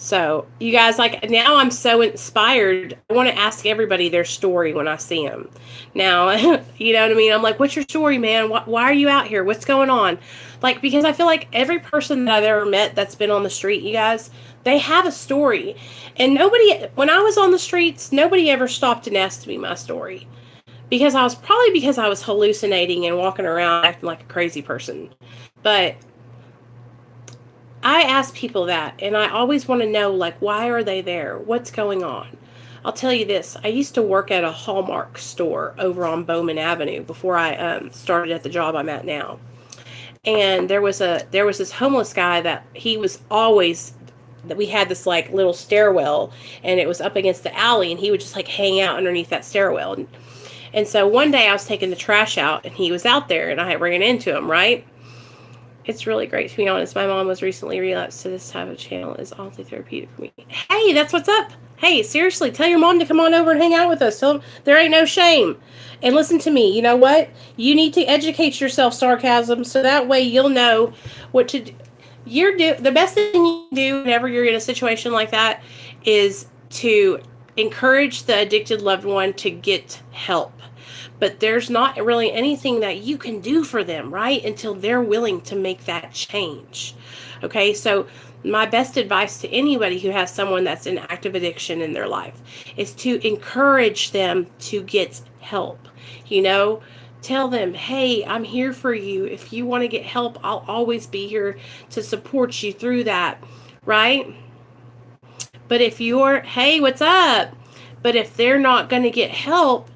So, you guys, like, now I'm so inspired. I want to ask everybody their story when I see them. Now, you know what I mean? I'm like, what's your story, man? Why are you out here? What's going on? Like, because I feel like every person that I've ever met that's been on the street, you guys, they have a story. And when I was on the streets, nobody ever stopped and asked me my story. Because I was hallucinating and walking around acting like a crazy person. But I ask people that, and I always want to know, like, why are they there? What's going on? I'll tell you this. I used to work at a Hallmark store over on Bowman Avenue before I started at the job I'm at now. And there was this homeless guy that we had this, like, little stairwell, and it was up against the alley, and he would just, like, hang out underneath that stairwell. And so one day I was taking the trash out, and he was out there, and I ran into him, right? It's really great, to be honest. My mom was recently relapsed to this type of channel. It's awfully therapeutic for me. Hey, that's what's up. Hey, seriously, tell your mom to come on over and hang out with us. Tell them there ain't no shame. And listen to me. You know what? You need to educate yourself, sarcasm, so that way you'll know what to do. The best thing you do whenever you're in a situation like that is to encourage the addicted loved one to get help. but there's not really anything that you can do for them, right? Until they're willing to make that change. Okay, so my best advice to anybody who has someone that's in active addiction in their life is to encourage them to get help. You know, tell them, hey, I'm here for you. If you want to get help, I'll always be here to support you through that, right? But if you're, hey, what's up? But if they're not going to get help,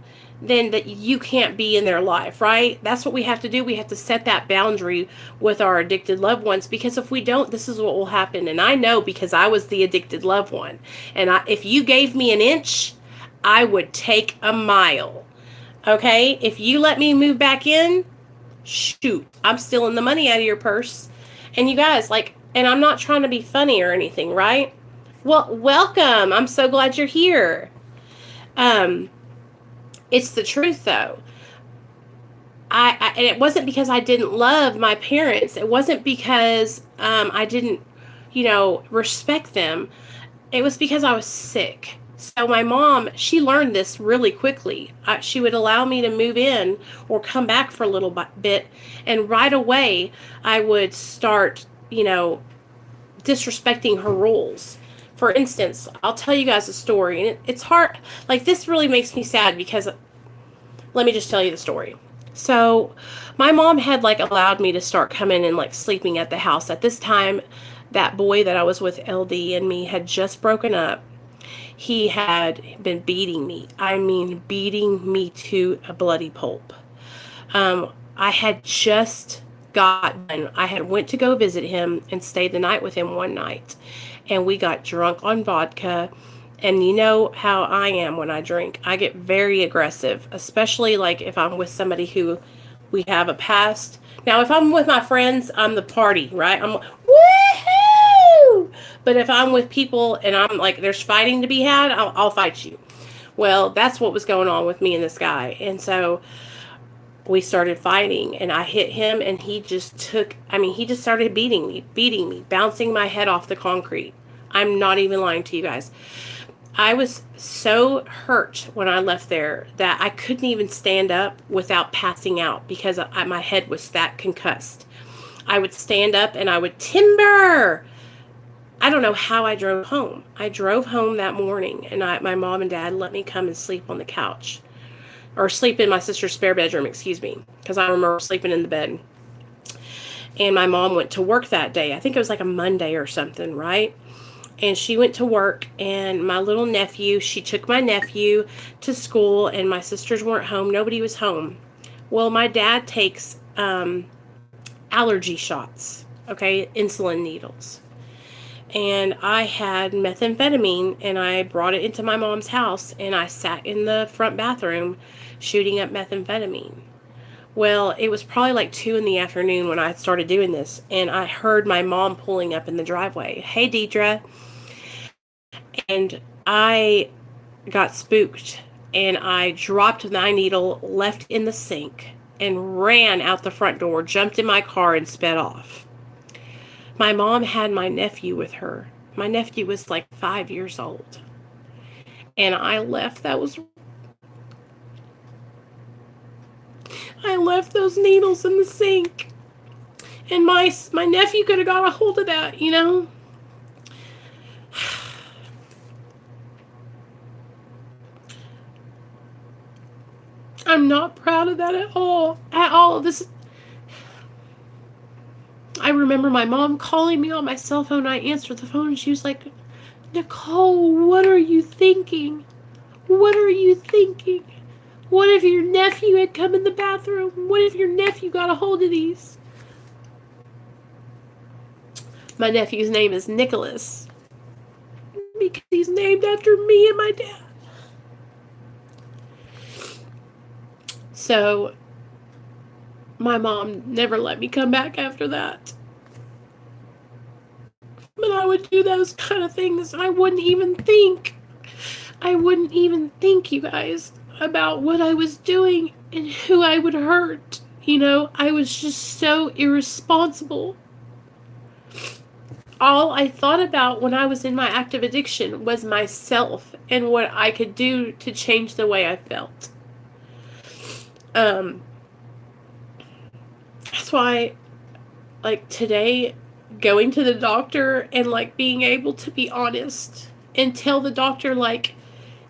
then that you can't be in their life, right? That's what we have to do. We have to set that boundary with our addicted loved ones, because if we don't, this is what will happen. And I know, because I was the addicted loved one. And if you gave me an inch, I would take a mile. Okay? If you let me move back in, shoot, I'm stealing the money out of your purse. And you guys, like, and I'm not trying to be funny or anything, right? Well, welcome. I'm so glad you're here. It's the truth, though. And it wasn't because I didn't love my parents. It wasn't because I didn't, respect them. It was because I was sick. So my mom, she learned this really quickly. She would allow me to move in or come back for a little bit. And right away, I would start, disrespecting her rules. For instance, I'll tell you guys a story, and it's hard. Like, this really makes me sad, because let me just tell you the story. So my mom had allowed me to start coming and sleeping at the house. At this time, that boy that I was with, LD, and me had just broken up. He had been beating me. I mean, beating me to a bloody pulp. I had just gotten, I had went to go visit him and stayed the night with him one night. And we got drunk on vodka. And you know how I am when I drink. I get very aggressive, especially if I'm with somebody who we have a past. Now, if I'm with my friends, I'm the party, right? I'm woohoo! But if I'm with people and I'm there's fighting to be had, I'll fight you. Well, that's what was going on with me and this guy. And so we started fighting, and I hit him, and he just started beating me, bouncing my head off the concrete. I'm not even lying to you guys. I was so hurt when I left there that I couldn't even stand up without passing out, because my head was that concussed. I would stand up and I would timber. I don't know how I drove home. I drove home that morning, and my mom and dad let me come and sleep on the couch. Or sleep in my sister's spare bedroom, because I remember sleeping in the bed. And my mom went to work that day. I think it was a Monday or something, right? And she went to work, and my little nephew, she took my nephew to school, and my sisters weren't home. Nobody was home. Well, my dad takes allergy shots, okay, insulin needles. And I had methamphetamine, and I brought it into my mom's house, and I sat in the front bathroom shooting up methamphetamine. Well, it was probably 2 in the afternoon when I started doing this, and I heard my mom pulling up in the driveway. Hey, Deidre. And I got spooked, and I dropped my needle, left in the sink, and ran out the front door, jumped in my car, and sped off. My mom had my nephew with her. My nephew was 5 years old. And I left. I left those needles in the sink. And my nephew could have got a hold of that, I'm not proud of that at all. I remember my mom calling me on my cell phone. I answered the phone, and she was like, Nicole, what are you thinking? What are you thinking? What if your nephew had come in the bathroom? What if your nephew got a hold of these? My nephew's name is Nicholas, because he's named after me and my dad. So my mom never let me come back after that. But I would do those kind of things, and I wouldn't even think, you guys, about what I was doing and who I would hurt. I was just so irresponsible. All I thought about when I was in my active addiction was myself and what I could do to change the way I felt. Um, that's why, like, today, going to the doctor and, like, being able to be honest and tell the doctor, like,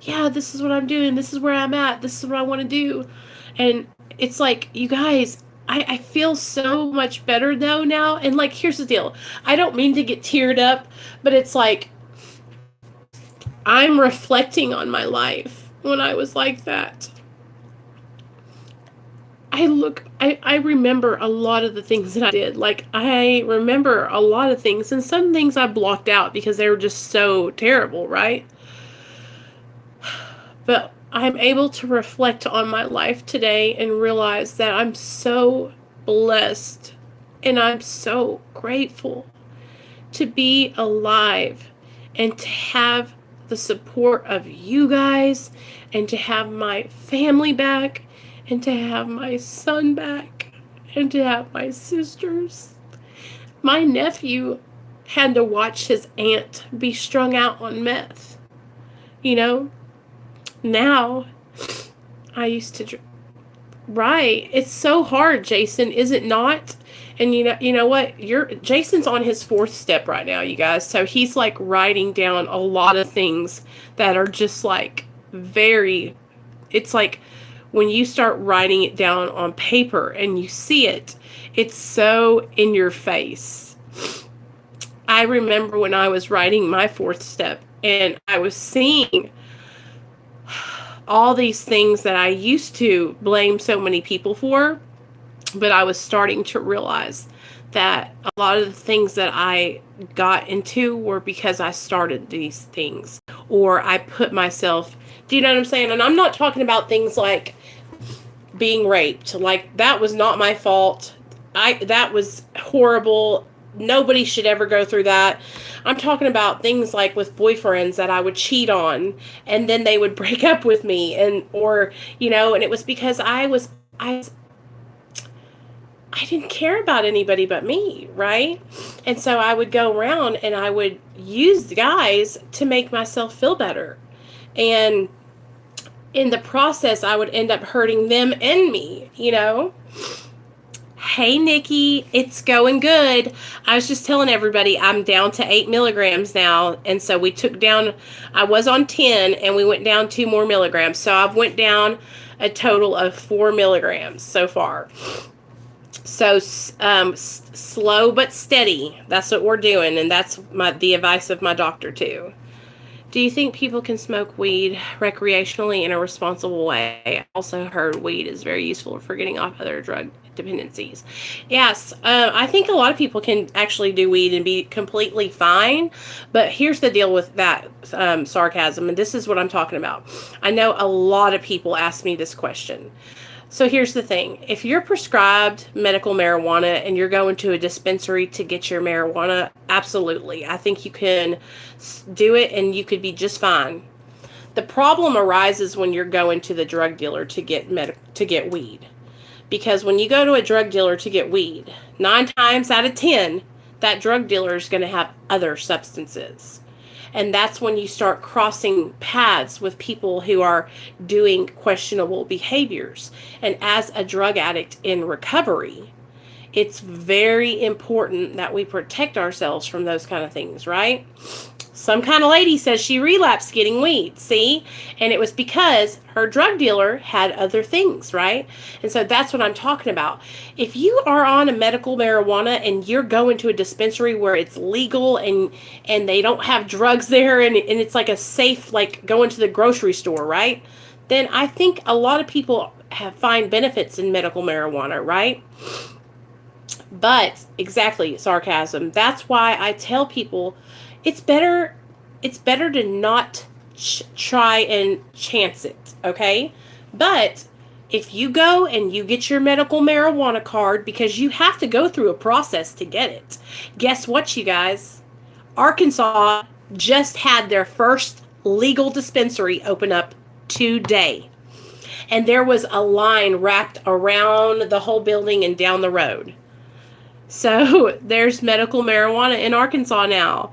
yeah, this is what I'm doing, this is where I'm at, this is what I want to do. And it's like, you guys, I feel so much better though now. And, like, here's the deal. I don't mean to get teared up, but it's like, I'm reflecting on my life when I was like that. I remember a lot of the things that I did. Like, I remember a lot of things, and some things I blocked out because they were just so terrible, right? But I'm able to reflect on my life today and realize that I'm so blessed and I'm so grateful to be alive and to have the support of you guys and to have my family back and to have my son back and to have my sisters. My nephew had to watch his aunt be strung out on meth. You know, now I used to right. It's so hard, Jason, is it not? And you know what? Jason's on his 4th step right now, you guys. So he's like writing down a lot of things that are just like very, it's like when you start writing it down on paper and you see it, it's so in your face. I remember when I was writing my 4th step and I was seeing all these things that I used to blame so many people for, but I was starting to realize that a lot of the things that I got into were because I started these things or I put myself, do you know what I'm saying? And I'm not talking about things like being raped. Like, that was not my fault. That was horrible. Nobody should ever go through that. I'm talking about things like with boyfriends that I would cheat on and then they would break up with me and it was because I didn't care about anybody but me, right? And so I would go around and I would use the guys to make myself feel better. And in the process, I would end up hurting them and me, Hey, Nikki, it's going good. I was just telling everybody I'm down to 8 milligrams now. And so we took down, I was on 10 and we went down 2 more milligrams. So I've went down a total of 4 milligrams so far. So slow but steady. That's what we're doing. And that's the advice of my doctor too. Do you think people can smoke weed recreationally in a responsible way? I also heard weed is very useful for getting off other drug dependencies. Yes, I think a lot of people can actually do weed and be completely fine. But here's the deal with that sarcasm, and this is what I'm talking about. I know a lot of people ask me this question. So here's the thing. If you're prescribed medical marijuana and you're going to a dispensary to get your marijuana, absolutely. I think you can do it and you could be just fine. The problem arises when you're going to the drug dealer to get weed. Because when you go to a drug dealer to get weed, 9 times out of 10, that drug dealer is going to have other substances. And that's when you start crossing paths with people who are doing questionable behaviors. And as a drug addict in recovery, it's very important that we protect ourselves from those kind of things, right? Some kind of lady says she relapsed getting weed, see? And it was because her drug dealer had other things, right? And so that's what I'm talking about. If you are on a medical marijuana and you're going to a dispensary where it's legal and they don't have drugs there and it's like a safe, like going to the grocery store, right? Then I think a lot of people find benefits in medical marijuana, right? But exactly, sarcasm. That's why I tell people it's better to not try and chance it, okay? But if you go and you get your medical marijuana card, because you have to go through a process to get it, guess what, you guys? Arkansas just had their first legal dispensary open up today. And there was a line wrapped around the whole building and down the road. So there's medical marijuana in Arkansas now.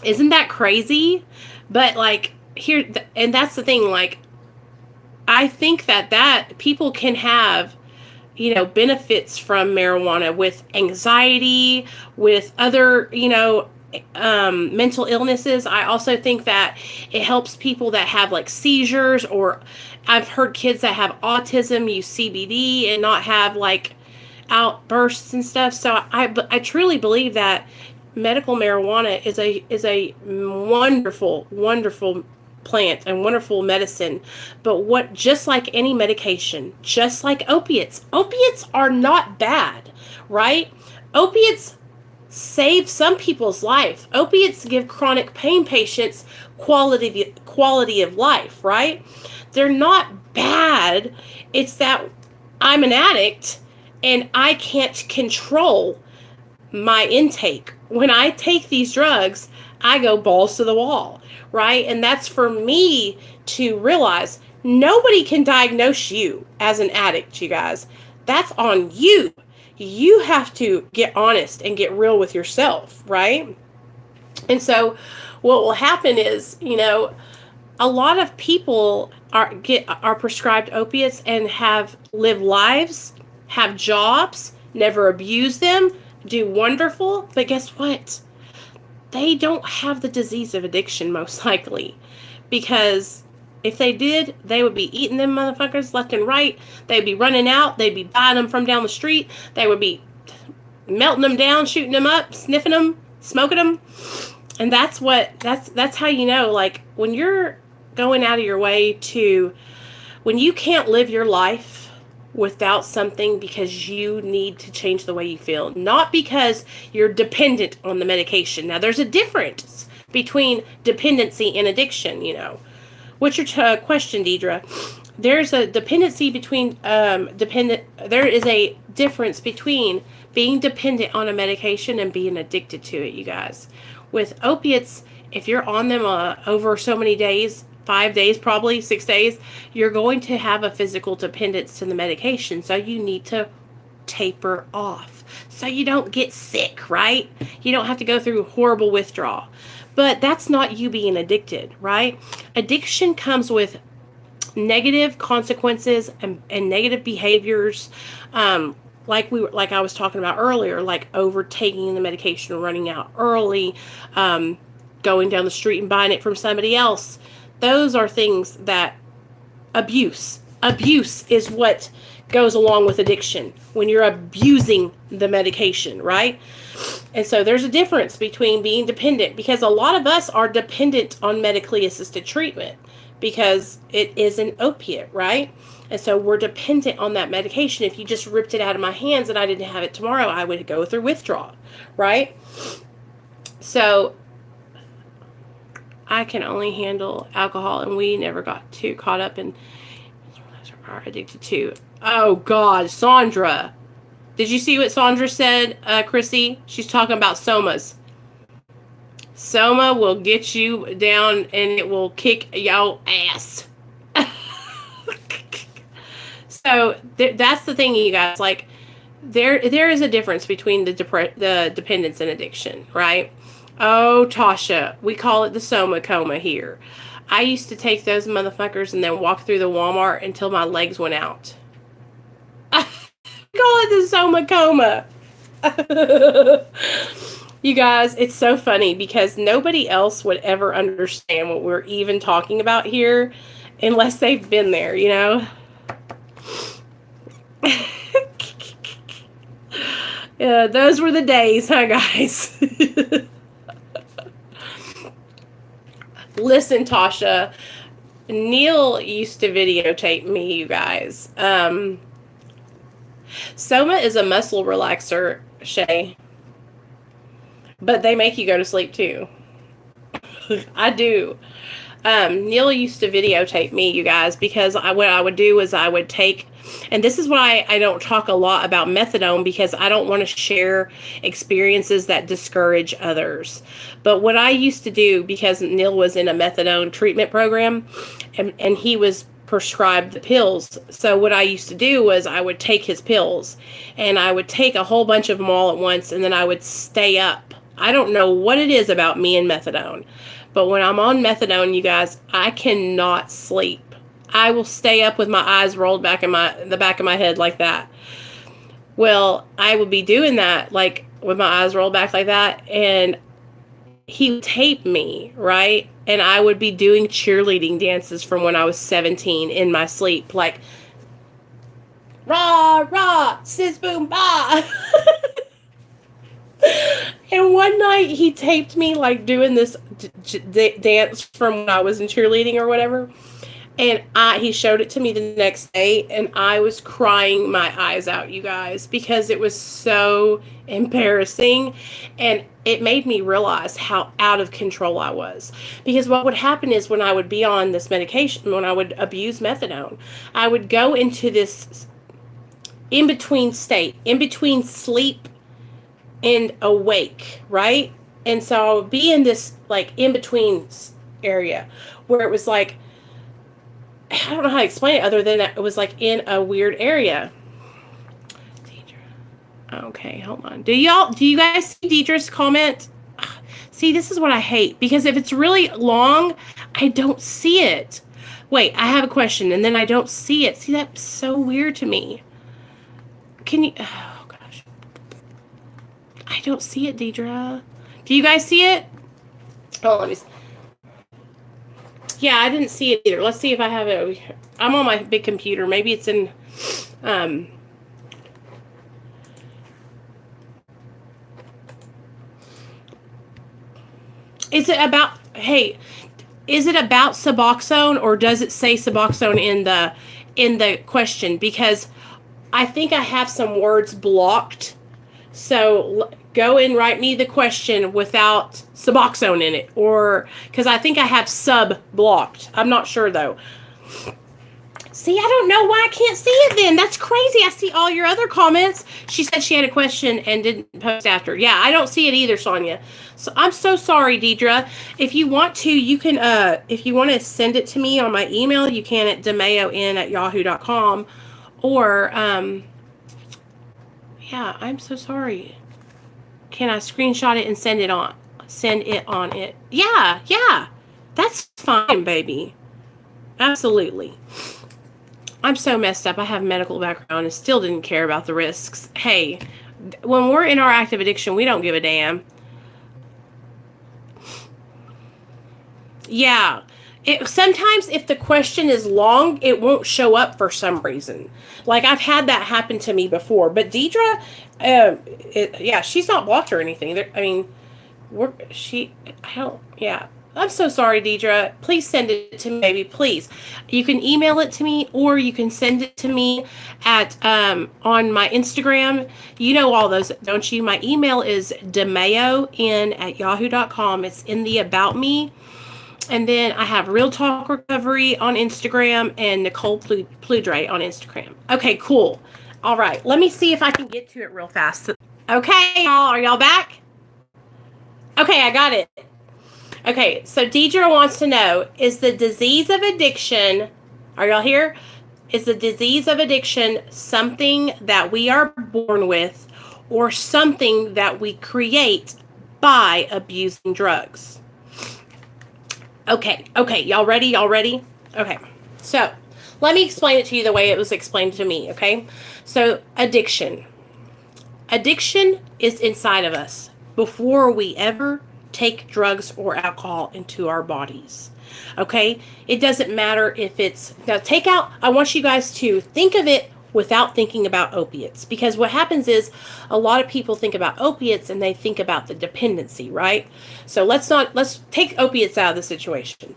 Isn't that crazy? But like here, and that's the thing, like I think that people can have, benefits from marijuana with anxiety, with other, mental illnesses. I also think that it helps people that have like seizures, or I've heard kids that have autism use CBD and not have like outbursts and stuff. So I truly believe that medical marijuana is a wonderful plant and wonderful medicine. But just like any medication, just like opiates are not bad, right? Opiates save some people's life. Opiates give chronic pain patients quality of life, right? They're not bad. It's that I'm an addict and I can't control my intake. When I take these drugs, I go balls to the wall, right? And that's for me to realize nobody can diagnose you as an addict, you guys. That's on you. You have to get honest and get real with yourself, right? And so what will happen is, a lot of people are prescribed opiates and have lived lives, have jobs, never abuse them, do wonderful, but guess what? They don't have the disease of addiction, most likely, because if they did, they would be eating them motherfuckers left and right. They'd be running out. They'd be buying them from down the street. They would be melting them down, shooting them up, sniffing them, smoking them. And that's how you know, like, when you're going out of your way when you can't live your life without something because you need to change the way you feel, not because you're dependent on the medication. Now, there's a difference between dependency and addiction, What's your question, Deidre? There's a dependency between there is a difference between being dependent on a medication and being addicted to it, you guys. With opiates, if you're on them over so many days, 5 days, probably 6 days, you're going to have a physical dependence to the medication. So you need to taper off so you don't get sick, right? You don't have to go through horrible withdrawal. But that's not you being addicted, right? Addiction comes with negative consequences and negative behaviors, like I was talking about earlier, like overtaking the medication, running out early, going down the street and buying it from somebody else. Those are things that abuse is what goes along with addiction, when you're abusing the medication, right? And so there's a difference between being dependent, because a lot of us are dependent on medically assisted treatment because it is an opiate, right? And so we're dependent on that medication. If you just ripped it out of my hands and I didn't have it tomorrow, I would go through withdrawal, right? So I can only handle alcohol, and we never got too caught up in are addicted to. Oh God, Sandra. Did you see what Sandra said, Krissy? She's talking about somas. Soma will get you down and it will kick your ass. So that's the thing, you guys. Like, there is a difference between the dependence and addiction, right? Oh, Tasha, we call it the Soma coma here. I used to take those motherfuckers and then walk through the Walmart until my legs went out. We call it the Soma coma. You guys, it's so funny because nobody else would ever understand what we're even talking about here unless they've been there, Yeah, those were the days, huh, guys? Listen, Tasha, Neil used to videotape me, you guys. Soma is a muscle relaxer, Shay. But they make you go to sleep, too. I do. Neil used to videotape me, you guys, because what I would do is I would take, and this is why I don't talk a lot about methadone, because I don't want to share experiences that discourage others. But what I used to do, because Neil was in a methadone treatment program, and he was prescribed the pills. So what I used to do was I would take his pills, and I would take a whole bunch of them all at once, and then I would stay up. I don't know what it is about me and methadone, but when I'm on methadone, you guys, I cannot sleep. I will stay up with my eyes rolled back in the back of my head like that. Well, I would be doing that, like, with my eyes rolled back like that, and he would tape me, right? And I would be doing cheerleading dances from when I was 17 in my sleep, like, rah, rah, sis, boom, bah. And one night he taped me, like, doing this dance from when I was in cheerleading or whatever. And he showed it to me the next day, and I was crying my eyes out, you guys, because it was so embarrassing. And it made me realize how out of control I was. Because what would happen is when I would be on this medication, when I would abuse methadone, I would go into this in-between state, in between sleep and awake, right? And so I would be in this, like, in-between area where it was like, I don't know how to explain it other than it was like in a weird area. Deidre. Okay, hold on. Do you guys see Deidre's comment? See, this is what I hate, because if it's really long, I don't see it. Wait, I have a question, and then I don't see it. See, that's so weird to me. Can you... Oh, gosh. I don't see it, Deidre. Do you guys see it? Oh, let me see. Yeah, I didn't see it either. Let's see if I have it over here. I'm on my big computer. Maybe it's in... Is it about... Hey, is it about Suboxone, or does it say Suboxone in the question? Because I think I have some words blocked. So go and write me the question without Suboxone in it, or because I think I have sub blocked. I'm not sure though. See, I don't know why I can't see it then. That's crazy. I see all your other comments. She said she had a question and didn't post after. Yeah, I don't see it either, Sonia. So I'm so sorry, Deidre. If you want to, you can, if you want to send it to me on my email, you can at demeon@yahoo.com, or, yeah, I'm so sorry. Can I screenshot it and send it on? Send it on it. Yeah. That's fine, baby. Absolutely. I'm so messed up. I have a medical background and still didn't care about the risks. Hey, when we're in our active addiction, we don't give a damn. Yeah. Sometimes if the question is long, it won't show up for some reason. Like, I've had that happen to me before. But Deidre, yeah, she's not blocked or anything. Yeah. I'm so sorry, Deidre. Please send it to me, baby, please. You can email it to me, or you can send it to me at on my Instagram. You know all those, don't you? My email is demeon@yahoo.com. It's in the About Me. And then I have Real Talk Recovery on Instagram and Nicole Pludre on Instagram. Okay, cool. All right, let me see if I can get to it real fast. Okay, y'all, are y'all back? Okay, I got it. Okay, so Deidre wants to know, is the disease of addiction, are y'all here? Is the disease of addiction something that we are born with, or something that we create by abusing drugs? Okay, y'all ready? Okay, so let me explain it to you the way it was explained to me, okay? So, addiction. Addiction is inside of us before we ever take drugs or alcohol into our bodies, okay? It doesn't matter if it's... Now, I want you guys to think of it without thinking about opiates, because what happens is a lot of people think about opiates and they think about the dependency, right? So let's take opiates out of the situation.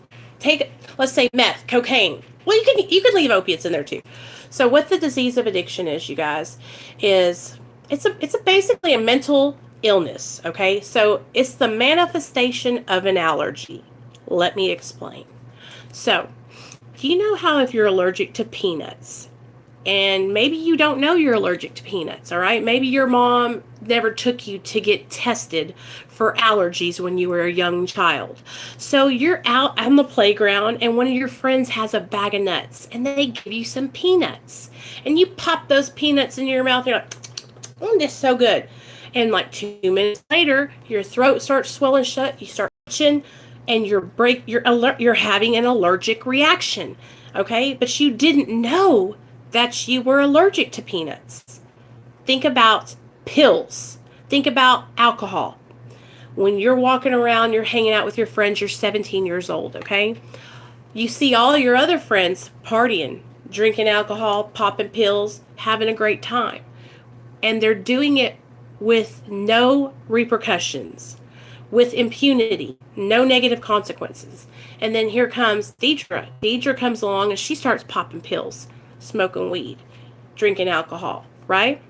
Let's say meth, cocaine. Well, you could leave opiates in there too. So what the disease of addiction is, you guys, is it's basically a mental illness, okay? So it's the manifestation of an allergy. Let me explain. So, do you know how if you're allergic to peanuts, and maybe you don't know you're allergic to peanuts, all right? Maybe your mom never took you to get tested for allergies when you were a young child. So you're out on the playground and one of your friends has a bag of nuts and they give you some peanuts. And you pop those peanuts in your mouth and you're like, this is so good. And like 2 minutes later, your throat starts swelling shut, you start itching, and you're having an allergic reaction. Okay? But you didn't know that you were allergic to peanuts. Think about pills. Think about alcohol. When you're walking around, you're hanging out with your friends, you're 17 years old, okay? You see all your other friends partying, drinking alcohol, popping pills, having a great time. And they're doing it with no repercussions, with impunity, no negative consequences. And then here comes Deidre. Deidre comes along and she starts popping pills, smoking weed, drinking alcohol, right?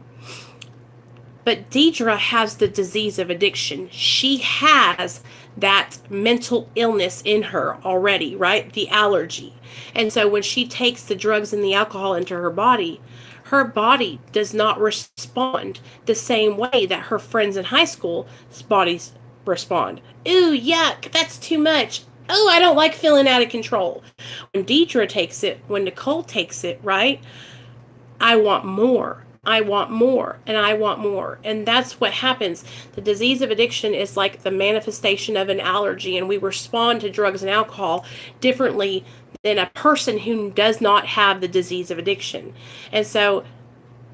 But Deidre has the disease of addiction. She has that mental illness in her already, right? The allergy. And so when she takes the drugs and the alcohol into her body does not respond the same way that her friends in high school's bodies respond. Ooh, yuck, that's too much. Oh, I don't like feeling out of control. When Deidre takes it, when Nicole takes it, right? I want more. I want more, and I want more. And that's what happens. The disease of addiction is like the manifestation of an allergy, and we respond to drugs and alcohol differently than a person who does not have the disease of addiction. And so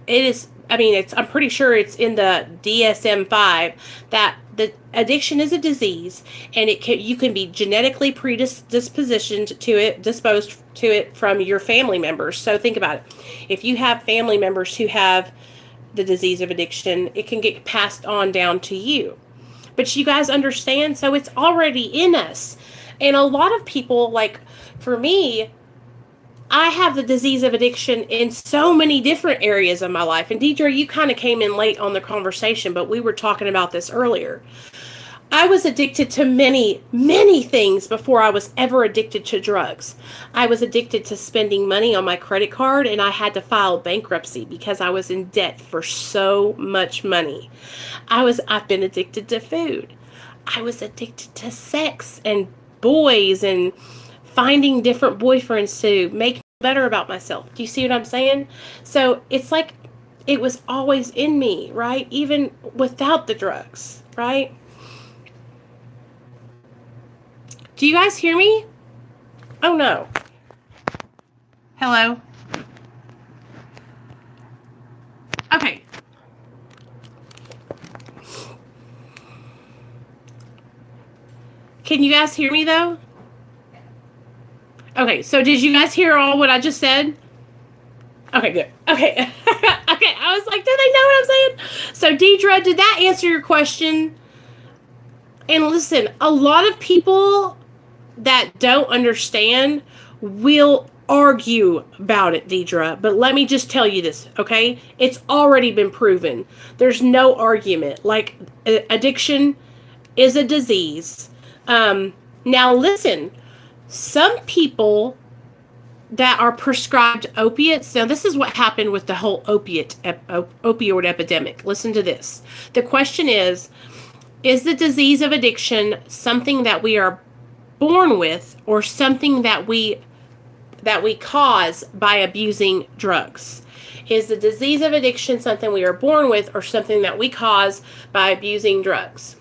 it is, I'm pretty sure it's in the DSM-5 that the addiction is a disease, and you can be genetically predisposed to it from your family members. So think about it. If you have family members who have the disease of addiction, it can get passed on down to you. But you guys understand? So it's already in us. And a lot of people, like for me, I have the disease of addiction in so many different areas of my life. And Deidre, you kind of came in late on the conversation, but we were talking about this earlier. I was addicted to many, many things before I was ever addicted to drugs. I was addicted to spending money on my credit card, and I had to file bankruptcy because I was in debt for so much money. I've been addicted to food. I was addicted to sex and boys and finding different boyfriends to make me better about myself. Do you see what I'm saying? So it's like it was always in me, right? Even without the drugs, right? Do you guys hear me? Oh no. Hello? Okay. Can you guys hear me though? Okay, so did you guys hear all what I just said? Okay, good. Okay. Okay, I was like, do they know what I'm saying? So, Deidre, did that answer your question? And listen, a lot of people that don't understand will argue about it, Deidre. But let me just tell you this, okay? It's already been proven. There's no argument. Like, addiction is a disease. Now, listen. Some people that are prescribed opiates, now this is what happened with the whole opioid epidemic. Listen to this. The question is the disease of addiction something that we are born with or something that we cause by abusing drugs? Is the disease of addiction something we are born with or something that we cause by abusing drugs?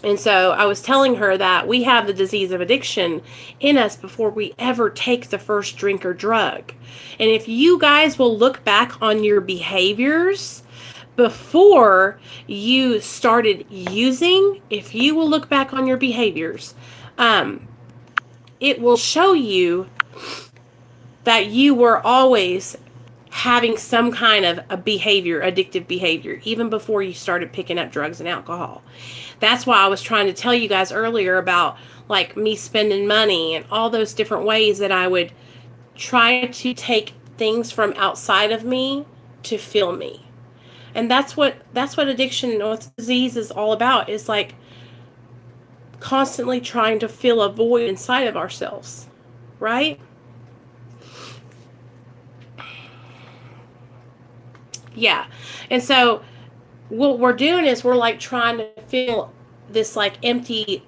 And so I was telling her that we have the disease of addiction in us before we ever take the first drink or drug. And if you guys will look back on your behaviors before you started using, if you will look back on your behaviors, it will show you that you were always having some kind of a behavior, addictive behavior, even before you started picking up drugs and alcohol. That's why I was trying to tell you guys earlier about like me spending money and all those different ways that I would try to take things from outside of me to fill me. And that's what addiction or disease is all about. It's like constantly trying to fill a void inside of ourselves, right? Yeah. And so what we're doing is we're like trying to fill this like empty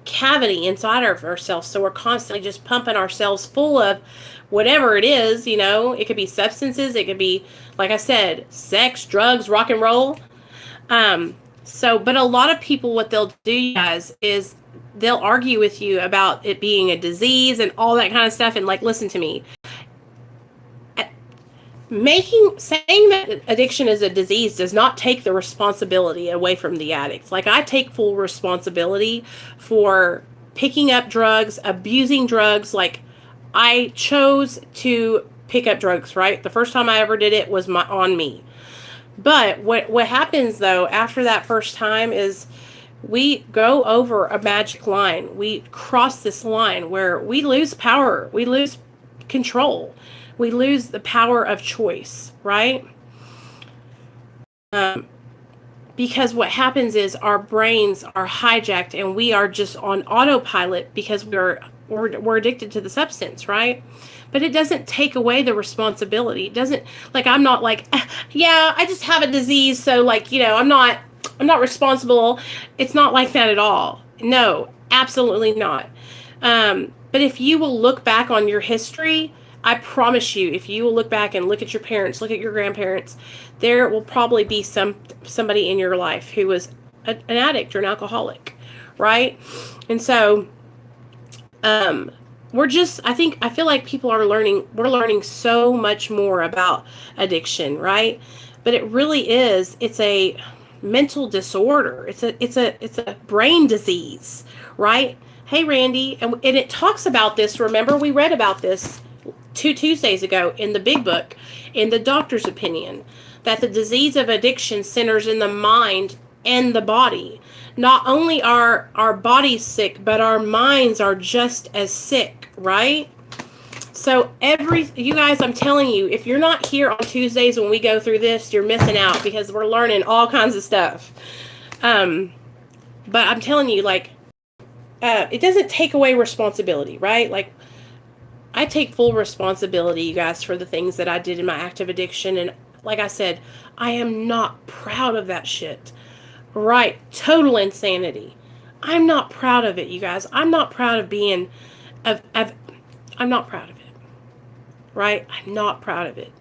cavity inside of ourselves. So we're constantly just pumping ourselves full of whatever it is, you know. It could be substances, it could be, like I said, sex, drugs, rock and roll. But a lot of people, what they'll do, guys, is they'll argue with you about it being a disease and all that kind of stuff. And like, listen to me. Saying that addiction is a disease does not take the responsibility away from the addicts. Like, I take full responsibility for picking up drugs, abusing drugs. Like, I chose to pick up drugs, right? The first time I ever did it was on me. But what happens though after that first time is we go over a magic line. We cross this line where we lose power. We lose control. We lose the power of choice, right? Because what happens is our brains are hijacked and we are just on autopilot because we're addicted to the substance, right? But it doesn't take away the responsibility. It doesn't, like, I'm not like, yeah, I just have a disease, so like, I'm not responsible. It's not like that at all. No, absolutely not. But if you will look back on your history, I promise you, if you will look back and look at your parents, look at your grandparents, there will probably be somebody in your life who was an addict or an alcoholic, right? And so, I feel like we're learning so much more about addiction, right? But it really it's a mental disorder. It's a brain disease, right? Hey, Randy, and it talks about this. Remember, we read about this 2 Tuesdays ago in the big book, in the doctor's opinion, that the disease of addiction centers in the mind and the body. Not only are our bodies sick, but our minds are just as sick, right? So you guys, I'm telling you, if you're not here on Tuesdays when we go through this, you're missing out because we're learning all kinds of stuff. But I'm telling you, like, it doesn't take away responsibility, right? Like, I take full responsibility, you guys, for the things that I did in my active addiction. And like I said, I am not proud of that shit. Right. Total insanity. I'm not proud of it, you guys. I'm not proud of being, I'm not proud of it. Right? I'm not proud of it.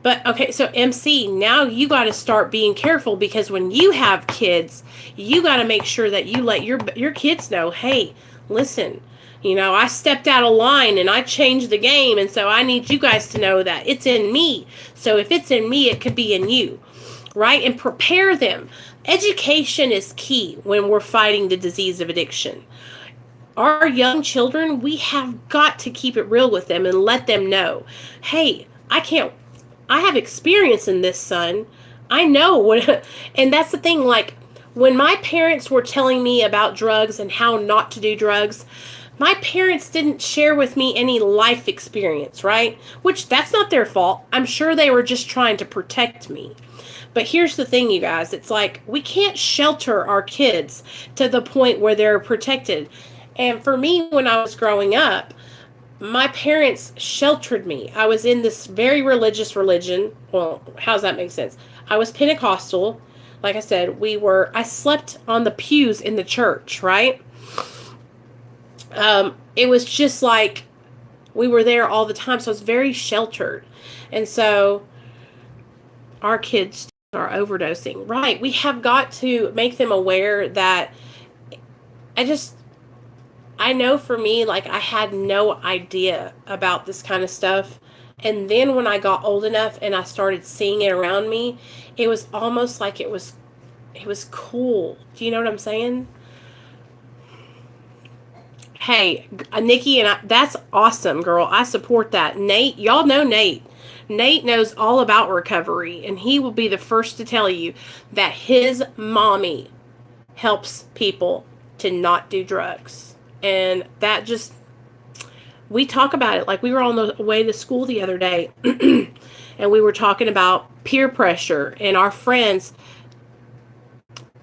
But, okay, so MC, now you got to start being careful because when you have kids, you got to make sure that you let your kids know, hey, listen, I stepped out of line and I changed the game. And so I need you guys to know that it's in me. So if it's in me, it could be in you, right? And prepare them. Education is key when we're fighting the disease of addiction. Our young children, we have got to keep it real with them and let them know, hey, I have experience in this, son. I know what, and that's the thing, like, when my parents were telling me about drugs and how not to do drugs, my parents didn't share with me any life experience, right? Which, that's not their fault. I'm sure they were just trying to protect me. But here's the thing, you guys. It's like, we can't shelter our kids to the point where they're protected. And for me, when I was growing up, my parents sheltered me. I was in this very religious religion. Well, how does that make sense? I was Pentecostal. Like I said, I slept on the pews in the church, right? It was just like we were there all the time. So it's very sheltered. And so our kids are overdosing. Right. We have got to make them aware that I know for me, like, I had no idea about this kind of stuff. And then when I got old enough and I started seeing it around me, it was almost like it was cool. Do you know what I'm saying? Hey, Nikki, that's awesome, girl. I support that. Nate, y'all know Nate. Nate knows all about recovery, and he will be the first to tell you that his mommy helps people to not do drugs. And that just, we talk about it. Like, we were on the way to school the other day, and we were talking about peer pressure and our friends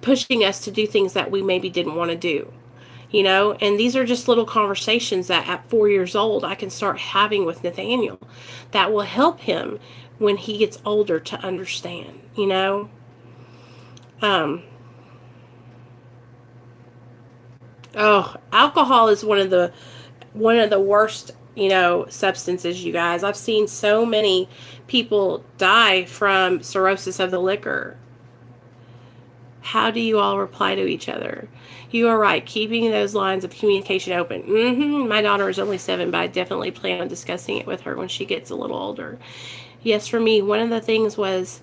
pushing us to do things that we maybe didn't want to do. And these are just little conversations that at 4 years old, I can start having with Nathaniel that will help him when he gets older to understand, alcohol is one of the worst, substances, you guys. I've seen so many people die from cirrhosis of the liver. How do you all reply to each other? You are right. Keeping those lines of communication open. My daughter is only 7, but I definitely plan on discussing it with her when she gets a little older. Yes, for me, one of the things was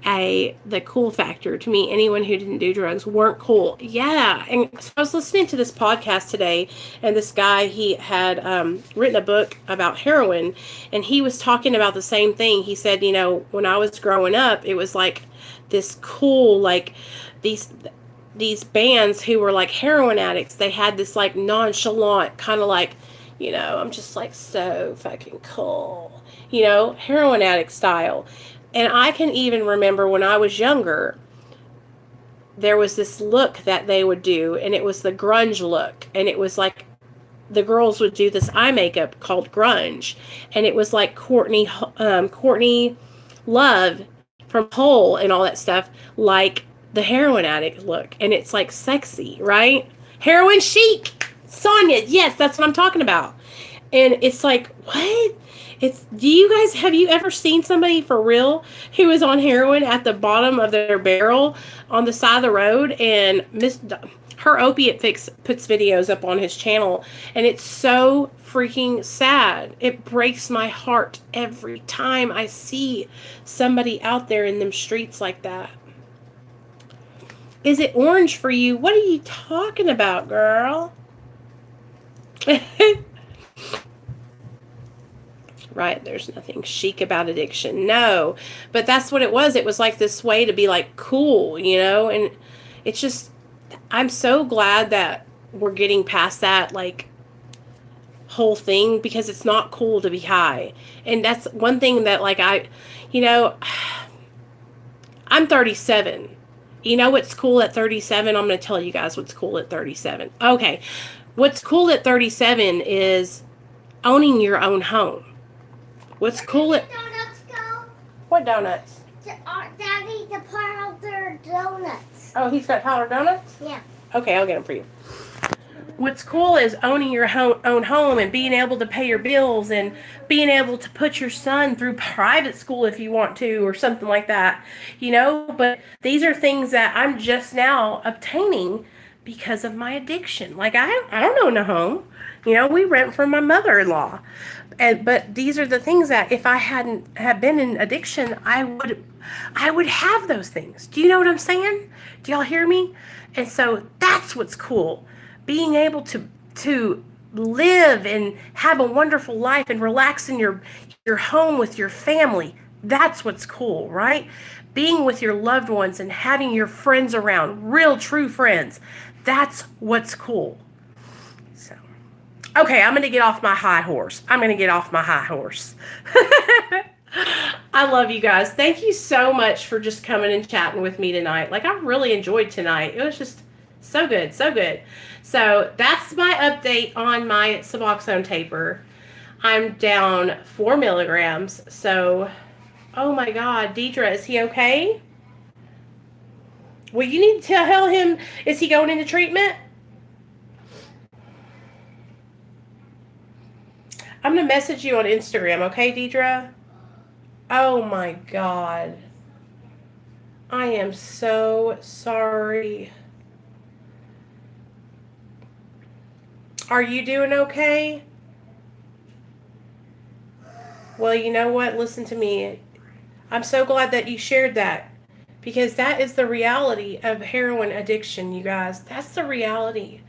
the cool factor. To me, anyone who didn't do drugs weren't cool. Yeah, and so I was listening to this podcast today, and this guy, he had written a book about heroin, and he was talking about the same thing. He said, you know, when I was growing up, it was like this cool, like these bands who were like heroin addicts. They had this like nonchalant kind of like, you know, I'm just like so fucking cool, you know, heroin addict style. And I can even remember when I was younger, there was this look that they would do, and it was the grunge look. And it was like the girls would do this eye makeup called grunge. And it was like Courtney Love from Hole and all that stuff, like the heroin addict look. And it's like sexy, right? Heroin chic. Sonia, yes, that's what I'm talking about. And it's like, what? Have you ever seen somebody for real who is on heroin at the bottom of their barrel on the side of the road? And her opiate fix puts videos up on his channel, and it's so freaking sad. It breaks my heart every time I see somebody out there in them streets like that. Is it orange for you? What are you talking about, girl? Right, there's nothing chic about addiction. No, but that's what it was. It was like this way to be like cool, you know? And it's just, I'm so glad that we're getting past that like whole thing, because it's not cool to be high. And that's one thing that like I'm 37. You know what's cool at 37? I'm going to tell you guys what's cool at 37. Okay, what's cool at 37 is owning your own home. What's cool at... Donuts go? What donuts? Daddy, the powder donuts. Oh, he's got powder donuts? Yeah. Okay, I'll get them for you. What's cool is owning your own home and being able to pay your bills and being able to put your son through private school if you want to, or something like that, you know? But these are things that I'm just now obtaining because of my addiction. Like, I don't own a home. You know, we rent from my mother-in-law. But these are the things that if I hadn't have been in addiction, I would have those things. Do you know what I'm saying? Do y'all hear me? And so that's what's cool. Being able to live and have a wonderful life and relax in your home with your family. That's what's cool, right? Being with your loved ones and having your friends around, real true friends. That's what's cool. So, okay, I'm going to get off my high horse. I love you guys. Thank you so much for just coming and chatting with me tonight. Like, I really enjoyed tonight. It was just so good, so good. So that's my update on my Suboxone taper. I'm down 4 milligrams. So, oh my God, Deidre, is he okay? Well, you need to tell him, is he going into treatment? I'm going to message you on Instagram, okay, Deidre? Oh my God. I am so sorry. Are you doing okay? Well, you know what? Listen to me. I'm so glad that you shared that, because that is the reality of heroin addiction, you guys. That's the reality.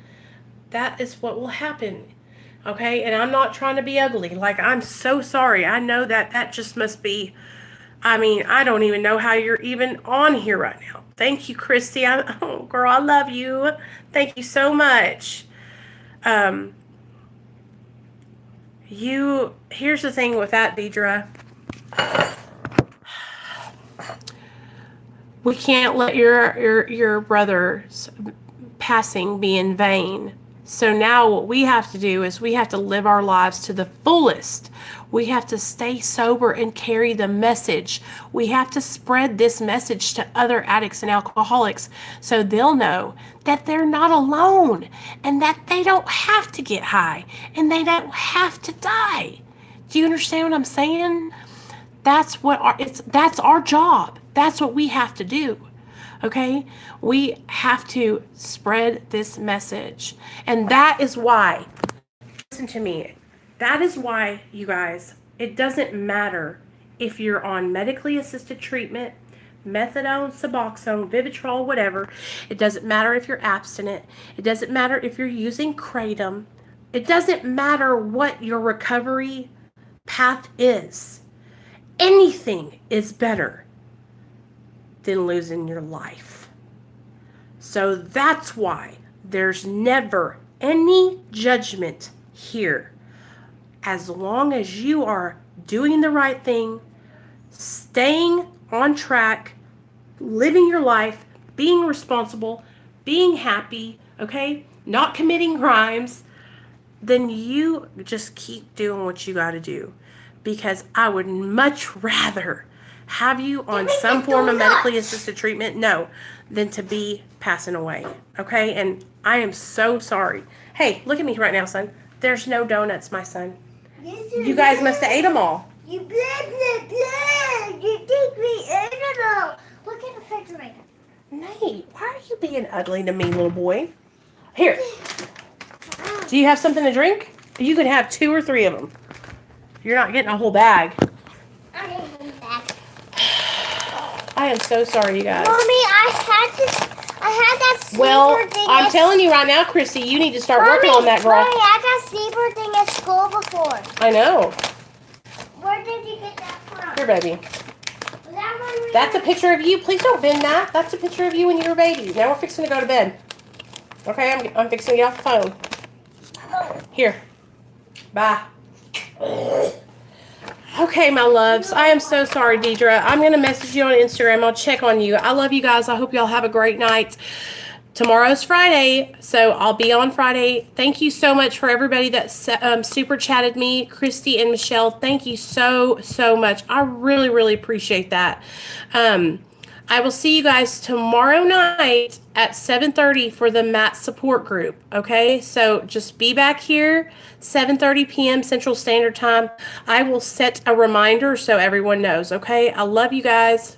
That is what will happen. Okay? And I'm not trying to be ugly. Like, I'm so sorry. I know that just must be, I mean, I don't even know how you're even on here right now. Thank you, Krissy. Oh, girl, I love you. Thank you so much. Here's the thing with that, Deidre. We can't let your brother's passing be in vain. So now what we have to do is we have to live our lives to the fullest. We have to stay sober and carry the message. We have to spread this message to other addicts and alcoholics so they'll know that they're not alone and that they don't have to get high and they don't have to die. Do you understand what I'm saying? That's our job. That's what we have to do. Okay? We have to spread this message. And that is why, listen to me, that is why, you guys, it doesn't matter if you're on medically assisted treatment, methadone, Suboxone, Vivitrol, whatever. It doesn't matter if you're abstinent. It doesn't matter if you're using kratom. It doesn't matter what your recovery path is. Anything is better than losing your life. So that's why there's never any judgment here. As long as you are doing the right thing, staying on track, living your life, being responsible, being happy, okay, not committing crimes, then you just keep doing what you got to do. Because I would much rather have you on some form of medically assisted treatment, than to be passing away, okay? And I am so sorry. Hey, look at me right now, son. There's no donuts, my son. You guys must have ate them all. You blah, blah, blah. You think we ate it all. Look at the refrigerator. Nate, why are you being ugly to me, little boy? Here. Do you have something to drink? You can have 2 or 3 of them. You're not getting a whole bag. I didn't eat that. I am so sorry, you guys. Mommy, I had that sleeper Well, thing. I'm telling you right now, Krissy, you need to start working on that, girl. Mommy, I got sleeper thing at school before. I know. Where did you get that from? Here, baby. Was that one we That's a picture of you. Please don't bend that. That's a picture of you when you were a baby. Now we're fixing to go to bed. Okay, I'm fixing to get off the phone. Here. Bye. Okay, my loves. I am so sorry, Deidre. I'm going to message you on Instagram. I'll check on you. I love you guys. I hope y'all have a great night. Tomorrow's Friday, so I'll be on Friday. Thank you so much for everybody that super chatted me. Christy and Michelle, thank you so, so much. I really, really appreciate that. I will see you guys tomorrow night at 7:30 for the MAT support group, okay? So just be back here, 7:30 p.m. Central Standard Time. I will set a reminder so everyone knows, okay? I love you guys.